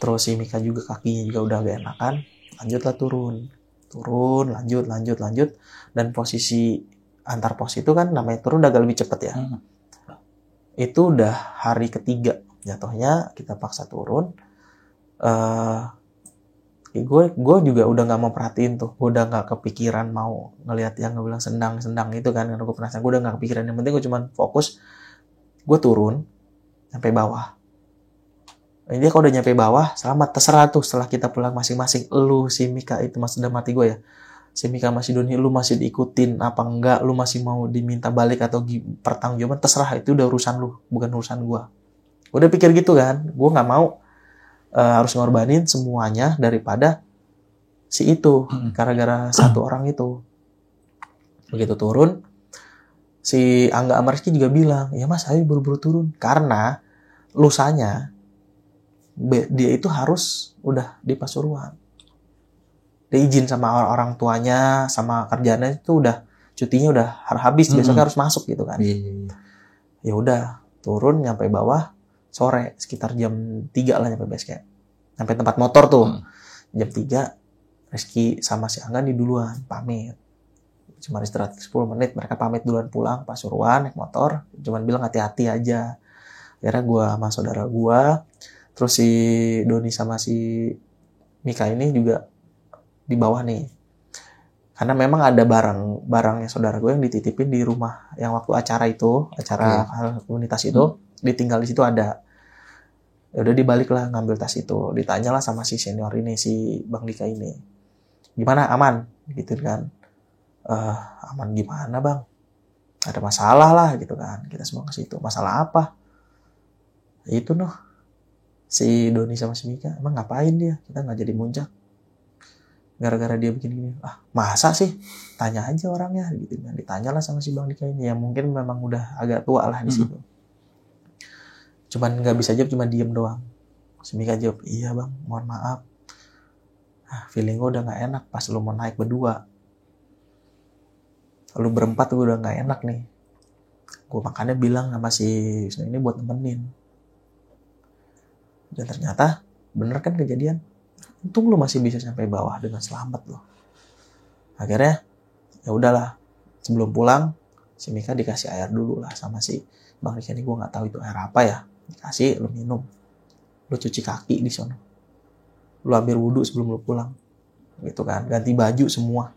Speaker 2: Terus si Mika juga kakinya juga udah agak enakan. Lanjutlah turun, lanjut. Dan posisi antar pos itu kan namanya turun udah agak lebih cepet ya. Itu udah hari ketiga. Jatuhnya kita paksa turun. Gue juga udah nggak mau perhatiin tuh. Gue udah nggak kepikiran mau ngelihat yang gue bilang sendang itu kan. Karena gue penasaran. Gue udah nggak kepikiran. Yang penting gue cuman fokus. Gue turun sampai bawah. Ini dia kalau udah nyampe bawah, selamat, terserah tuh setelah kita pulang masing-masing. Lu si Mika itu masih dalam hati gue ya. Si Mika masih Doni, lu masih diikutin apa enggak, lu masih mau diminta balik atau pertanggungjawaban, terserah, itu udah urusan lu, bukan urusan gue. Gue udah pikir gitu kan, gue nggak mau harus ngorbanin semuanya daripada si itu, gara-gara satu orang itu. Begitu turun, si Angga sama Rizky juga bilang, ya mas, ayo buru-buru turun, karena lusanya dia itu harus udah di Pasuruan. Dia izin sama orang tuanya, sama kerjaannya itu udah cutinya udah habis, besoknya harus masuk gitu kan. Ya udah, turun nyampe bawah sore sekitar jam 3 lah nyampe base camp. Sampai tempat motor tuh. Jam 3 Rizky sama si Angga di duluan pamit. Cuma istirahat 10 menit, mereka pamit duluan pulang Pasuruan naik motor, cuman bilang hati-hati aja. Akhirnya gue sama saudara gue, terus si Doni sama si Mika ini juga di bawah nih. Karena memang ada barangnya saudara gue yang dititipin di rumah yang waktu acara komunitas itu, ditinggal di situ ada. Ya udah dibalik lah ngambil tas itu. Ditanyalah sama si senior ini, si Bang Dika ini. Gimana, aman? Gitu kan. Aman gimana bang? Ada masalah lah gitu kan. Kita semua ke situ. Masalah apa? Itu noh. Si Doni sama si Mika, emang ngapain dia? Kita nggak jadi muncak. Gara-gara dia begini-gini. Masa sih? Tanya aja orangnya gitu kan. Ditanyalah sama si Bang Dika ini. Yang mungkin memang udah agak tua lah di situ. Cuman nggak bisa jawab, cuma diem doang. Si Mika jawab, iya bang, mohon maaf. Feeling gue udah nggak enak pas lu mau naik berdua. Lu berempat gue udah nggak enak nih. Gue makanya bilang sama si Wisnu ini buat nemenin. Dan ternyata bener kan kejadian. Untung lu masih bisa sampai bawah dengan selamat loh. Akhirnya ya udahlah, sebelum pulang si Mika dikasih air dulu lah sama si Bang Rika ini. Gue nggak tahu itu air apa ya. Dikasih, lu minum, lu cuci kaki di sono, lu ambil wudhu sebelum lu pulang, gitu kan, ganti baju semua.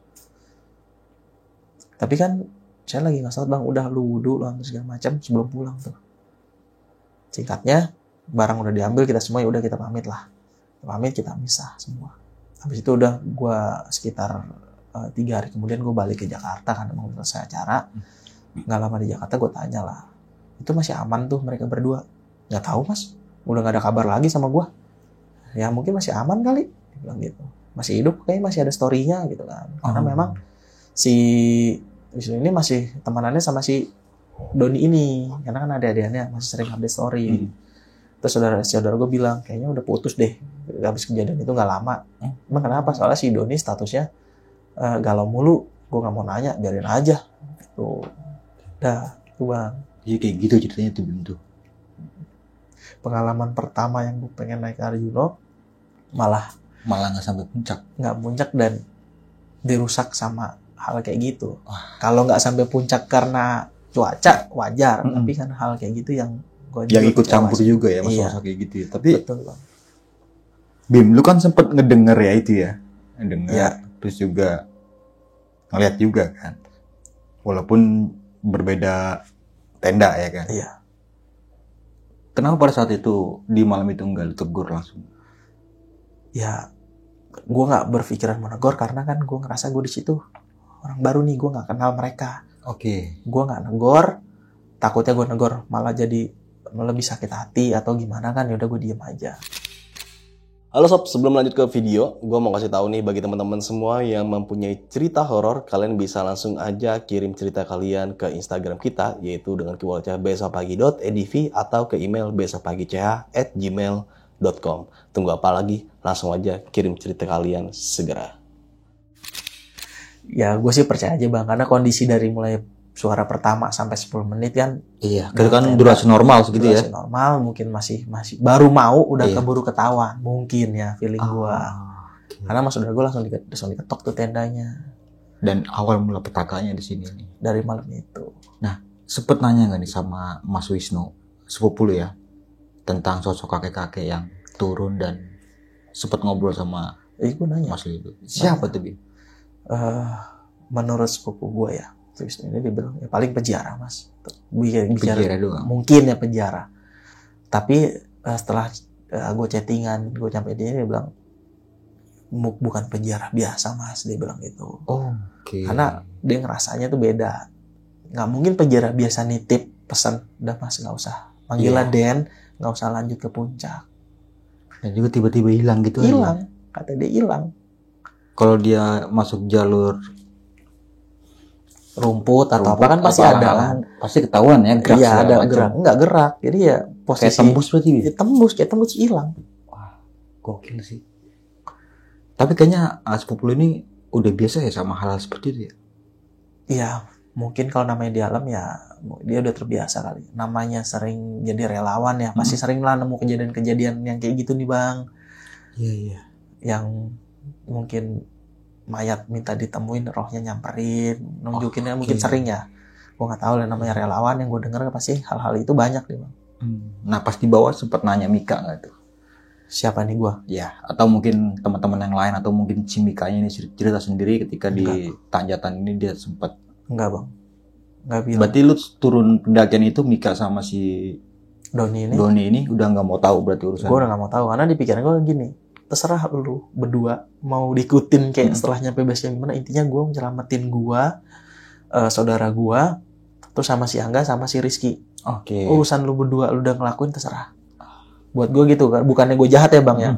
Speaker 2: Tapi kan saya lagi nggak salah bang, udah lu wudhu, lu ambil segala macam sebelum pulang tuh. Singkatnya, barang udah diambil kita semua, ya udah kita pamit lah. Pamit, kita misah semua. Habis itu udah gue sekitar 3 hari kemudian gue balik ke Jakarta kan, mau selesai acara. Nggak lama di Jakarta gue tanya lah, itu masih aman tuh mereka berdua? Nggak tahu mas, udah nggak ada kabar lagi sama gue. Ya mungkin masih aman kali, dia bilang gitu. Masih hidup, kayaknya masih ada story-nya gitu kan. Karena memang si Wisnu ini masih temanannya sama si Doni ini, karena kan ada adiknya masih sering update story. Terus saudara gue bilang, kayaknya udah putus deh habis kejadian itu nggak lama. Emang kenapa? Soalnya si Doni statusnya galau mulu. Gue nggak mau nanya, biarin aja. Tuh, udah, itu bang.
Speaker 3: Jadi kayak gitu ceritanya tuh bentuk.
Speaker 2: Pengalaman pertama yang gue pengen naik Arjuna malah
Speaker 3: nggak sampai puncak.
Speaker 2: Nggak puncak dan dirusak sama hal kayak gitu. Kalau nggak sampai puncak karena cuaca wajar, tapi kan hal kayak gitu yang gue
Speaker 3: yang ikut campur juga ya masalah kayak gitu ya. Tapi
Speaker 2: betul, bang.
Speaker 3: Bim, lu kan sempet ngedenger ya itu ya, ngedenger, terus juga ngeliat juga kan, walaupun berbeda tenda ya kan.
Speaker 2: Iya.
Speaker 3: Kenapa pada saat itu di malam itu nggak ditegur langsung?
Speaker 2: Ya, gue nggak berpikiran mau negor karena kan gue ngerasa gue di situ orang baru nih, gue nggak kenal mereka. Gue nggak negor, takutnya gue negor malah jadi lebih sakit hati atau gimana kan, yaudah gue diem aja.
Speaker 1: Halo sob, sebelum lanjut ke video, gue mau kasih tahu nih bagi teman-teman semua yang mempunyai cerita horor, kalian bisa langsung aja kirim cerita kalian ke Instagram kita, yaitu dengan keywordnya besokpagi.edv atau ke email besokpagi.ch@gmail.com. Tunggu apa lagi? Langsung aja kirim cerita kalian segera.
Speaker 2: Ya gue sih percaya aja bang, karena kondisi dari mulai suara pertama sampai 10 menit kan.
Speaker 3: Iya, itu kan durasi normal segitu ya.
Speaker 2: Durasi normal, mungkin masih baru mau udah keburu ketahuan, mungkin ya feeling gue. Karena mas saudara gue langsung diketok tuh tendanya.
Speaker 3: Dan awal mula petakannya di sini nih.
Speaker 2: Dari malam itu.
Speaker 3: Nah, sempet nanya nggak nih sama Mas Wisnu, sepupu lu ya? tentang sosok kakek-kakek yang turun dan sempat ngobrol sama
Speaker 2: Gue nanya.
Speaker 3: Mas itu. Siapa tuh, Bim?
Speaker 2: Menurut sepupu gue ya, terus ini dia bilang ya paling penjara mas. Bicara
Speaker 3: Penjara doang.
Speaker 2: mungkin ya penjara. Tapi setelah gue chattingan, gue sampai dia bilang bukan penjara biasa mas, dia bilang gitu.
Speaker 3: Oke.
Speaker 2: Karena dia ngerasanya tuh beda. Nggak mungkin penjara biasa nitip pesan, udah mas nggak usah manggilnya Den, nggak usah lanjut ke puncak.
Speaker 3: Dan juga tiba-tiba hilang gitu
Speaker 2: Hilang,
Speaker 3: aja.
Speaker 2: kata dia hilang.
Speaker 3: Kalau dia masuk jalur
Speaker 2: Rumput atau apa kan pasti ada kan.
Speaker 3: Pasti ketahuan ya, gerak
Speaker 2: Iya
Speaker 3: segala
Speaker 2: ada
Speaker 3: macam.
Speaker 2: gerak, nggak gerak. Jadi ya posisi
Speaker 3: Kayak tembus berarti. Bim?
Speaker 2: kayak tembus hilang.
Speaker 3: Gokil sih. Tapi kayaknya sepupu lu ini udah biasa ya sama hal seperti itu ya.
Speaker 2: Iya, mungkin kalau namanya di alam ya dia udah terbiasa kali. Namanya sering jadi relawan ya, pasti sering lah nemu kejadian-kejadian yang kayak gitu nih bang.
Speaker 3: Iya.
Speaker 2: Yang mungkin mayat minta ditemuin, rohnya nyamperin, nunjukinnya mungkin sering ya. Gue nggak tahu lah namanya relawan, yang gue denger pasti hal-hal itu banyak nih bang.
Speaker 3: Nah pas di bawah sempat nanya Mika nggak tuh?
Speaker 2: Siapa nih gue?
Speaker 3: Ya, atau mungkin teman-teman yang lain, atau mungkin si Mikanya ini cerita sendiri ketika di tanjatan ini dia sempat.
Speaker 2: Enggak bang, nggak bilang.
Speaker 3: Berarti lu turun pendakian itu Mika sama si
Speaker 2: Doni
Speaker 3: ini udah nggak mau tahu berarti urusan.
Speaker 2: gue udah nggak mau tahu karena di pikiran gue gini, terserah lu berdua mau diikutin kayak setelah nyampe base camp gimana, intinya gue nyelamatin gue, saudara gue, terus sama si Angga sama si Rizky.
Speaker 3: Oke.
Speaker 2: Urusan lu berdua lu udah ngelakuin terserah. Buat gue gitu kan, bukannya gue jahat ya bang ya,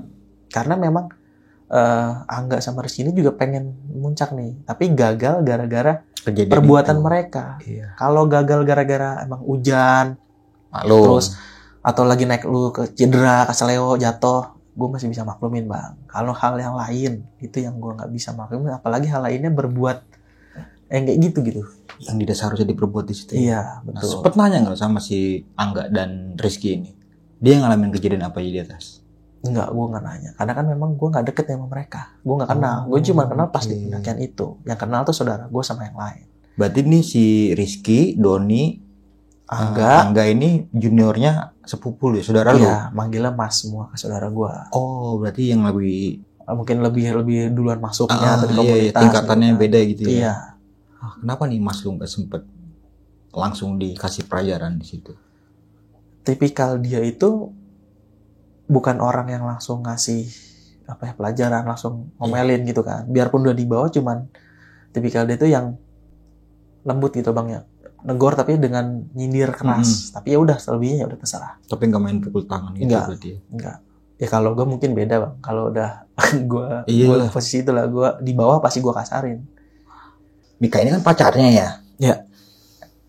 Speaker 2: karena memang Angga sama Rizky ini juga pengen muncak nih, tapi gagal gara-gara
Speaker 3: Kejadian
Speaker 2: perbuatan
Speaker 3: itu.
Speaker 2: mereka.
Speaker 3: Iya.
Speaker 2: Kalau gagal gara-gara emang hujan,
Speaker 3: Maklum.
Speaker 2: terus atau lagi naik lu ke cedera, keseleo, jatuh, gue masih bisa maklumin bang. Kalau hal yang lain itu yang gue nggak bisa maklumin, apalagi hal lainnya berbuat yang kayak gitu.
Speaker 3: Yang tidak seharusnya diperbuat di situ.
Speaker 2: Iya
Speaker 3: Nah,
Speaker 2: betul.
Speaker 3: sempet nanya nggak sama si Angga dan Rizky ini? Dia ngalamin kejadian apa aja di atas?
Speaker 2: Enggak, gue nggak nanya, karena kan memang gue nggak deket sama mereka, gue nggak kenal, gue cuma kenal pas di pendakian itu. Yang kenal tuh saudara gue sama yang lain.
Speaker 3: Berarti nih si Rizky, Doni, Angga ini juniornya sepupu lu ya, saudara lu?
Speaker 2: Iya, manggilnya mas semua ke saudara gue.
Speaker 3: Oh, berarti yang lebih
Speaker 2: Mungkin lebih duluan masuknya atau di
Speaker 3: iya,
Speaker 2: komunitas.
Speaker 3: tingkatannya
Speaker 2: gitu kan.
Speaker 3: beda gitu ya.
Speaker 2: Iya.
Speaker 3: Kenapa nih Mas lu nggak sempet langsung dikasih pelajaran di situ?
Speaker 2: Tipikal dia itu bukan orang yang langsung ngasih pelajaran, langsung ngomelin gitu kan. Biarpun udah di bawah, cuman tipikal dia itu yang lembut gitu bang ya, negor tapi dengan nyindir keras. Tapi ya udah, selebihnya ya udah terserah.
Speaker 3: Tapi nggak main pukul tangan gitu berarti ya?
Speaker 2: Enggak. Ya kalau gue mungkin beda bang. Kalau udah gue posisi itu lah, gue di bawah pasti gue kasarin.
Speaker 3: Mika ini kan pacarnya ya?
Speaker 2: Ya.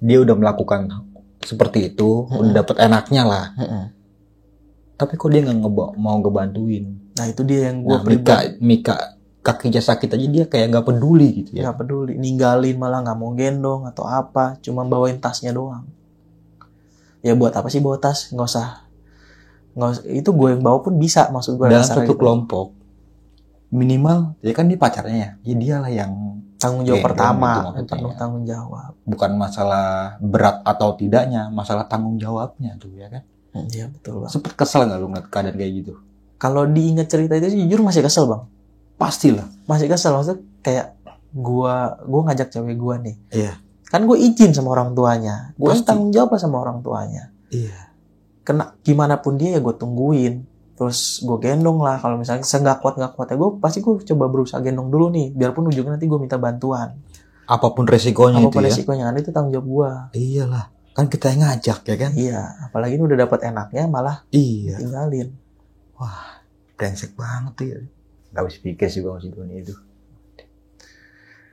Speaker 3: Dia udah melakukan seperti itu, udah dapet enaknya lah. Tapi kok dia nggak mau ngebantuin?
Speaker 2: Nah itu dia yang gue
Speaker 3: Mika kakinya sakit aja dia kayak nggak peduli gitu ya?
Speaker 2: Nggak peduli, ninggalin malah nggak mau gendong atau apa, cuma bawain tasnya doang. Ya buat apa sih bawa tas? Nggak usah. Itu gue yang bawa pun bisa, maksud gue.
Speaker 3: Dalam satu kelompok minimal, ya kan dia pacarnya ya, dialah yang
Speaker 2: tanggung jawab pertama,
Speaker 3: gitu,
Speaker 2: penuh tanggung jawab.
Speaker 3: Bukan masalah berat atau tidaknya, masalah tanggung jawabnya tuh ya kan?
Speaker 2: Iya betul bang.
Speaker 3: Sempet kesel nggak lu ngeliat keadaan kayak gitu?
Speaker 2: Kalau diingat cerita itu sih jujur masih kesel bang.
Speaker 3: Pastilah.
Speaker 2: Masih kesel, maksudnya kayak gue ngajak cewek gue nih.
Speaker 3: Iya.
Speaker 2: Kan gue izin sama orang tuanya, gue tanggung jawab lah sama orang tuanya.
Speaker 3: Iya.
Speaker 2: Kena gimana pun dia ya gue tungguin. Terus gue gendong lah, kalau misalnya nggak kuat ya gue pasti gue coba berusaha gendong dulu nih, biarpun ujungnya nanti gue minta bantuan.
Speaker 3: Apapun resikonya itu ya.
Speaker 2: Resikonya itu tanggung jawab gue.
Speaker 3: Iyalah, kan kita yang ngajak ya kan.
Speaker 2: Iya, apalagi ini udah dapat enaknya malah tinggalin.
Speaker 3: Wah, brengsek banget tuh ya. Gak bisa pikir sih bang si Doni itu.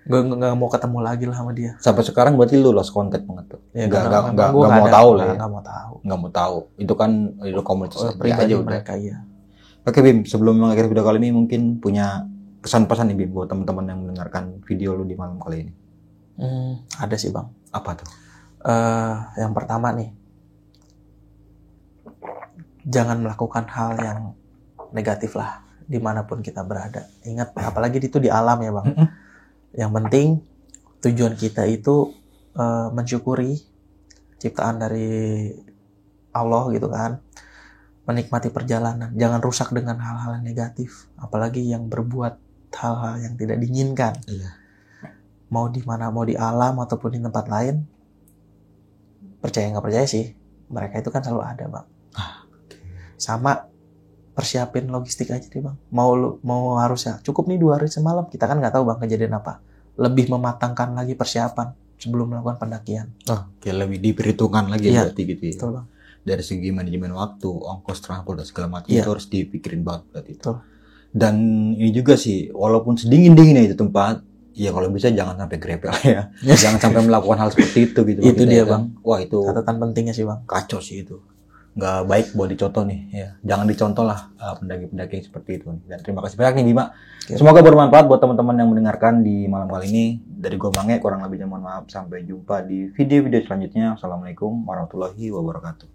Speaker 2: Gue nggak mau ketemu lagi lah sama dia.
Speaker 3: Sampai sekarang berarti lu lost contact banget tuh.
Speaker 2: Ya,
Speaker 3: nggak mau tahu lah.
Speaker 2: Nggak mau tahu.
Speaker 3: Nggak mau tahu. Itu kan itu komunitas
Speaker 2: pribadi
Speaker 3: aja
Speaker 2: mereka ya.
Speaker 3: Oke Bim, sebelum mengakhiri video kali ini mungkin punya kesan-pesan nih Bim buat teman-teman yang mendengarkan video lu di malam kali ini.
Speaker 2: Ada sih bang.
Speaker 3: Apa tuh?
Speaker 2: Yang pertama nih, jangan melakukan hal yang negatif lah dimanapun kita berada. Ingat, apalagi itu di alam ya bang. Yang penting tujuan kita itu mensyukuri ciptaan dari Allah gitu kan. menikmati perjalanan. Jangan rusak dengan hal-hal yang negatif, apalagi yang berbuat hal-hal yang tidak diinginkan.
Speaker 3: Iya.
Speaker 2: Mau di mana, mau di alam ataupun di tempat lain, percaya nggak percaya sih, mereka itu kan selalu ada, Bang. Sama persiapin logistik aja deh, Bang. Mau harusnya cukup nih 2 hari semalam, kita kan nggak tahu, Bang, kejadian apa. Lebih mematangkan lagi persiapan sebelum melakukan pendakian.
Speaker 3: Oke, lebih diperhitungkan lagi
Speaker 2: Iya,
Speaker 3: berarti gitu ya.
Speaker 2: Betul, Bang.
Speaker 3: Dari segi manajemen waktu, ongkos transport dan segala macam
Speaker 2: Iya.
Speaker 3: itu harus dipikirin banget berarti itu.
Speaker 2: Betul.
Speaker 3: Dan ini juga sih, walaupun sedingin-dinginnya itu tempat, ya kalau bisa jangan sampai grepel ya. Jangan sampai melakukan hal seperti itu gitu.
Speaker 2: Itu
Speaker 3: Kita
Speaker 2: dia,
Speaker 3: ya kan.
Speaker 2: Bang.
Speaker 3: Wah, itu
Speaker 2: Catatan pentingnya sih, Bang.
Speaker 3: kacau sih itu. Nggak baik buat dicontoh nih ya. Jangan dicontoh lah pendaki-pendaki yang seperti itu nih. Dan terima kasih banyak nih Bima.
Speaker 2: Oke.
Speaker 3: Semoga bermanfaat buat teman-teman yang mendengarkan di malam kali ini. Dari gue Mange, kurang lebihnya mohon maaf. Sampai jumpa di video-video selanjutnya. Assalamualaikum warahmatullahi wabarakatuh.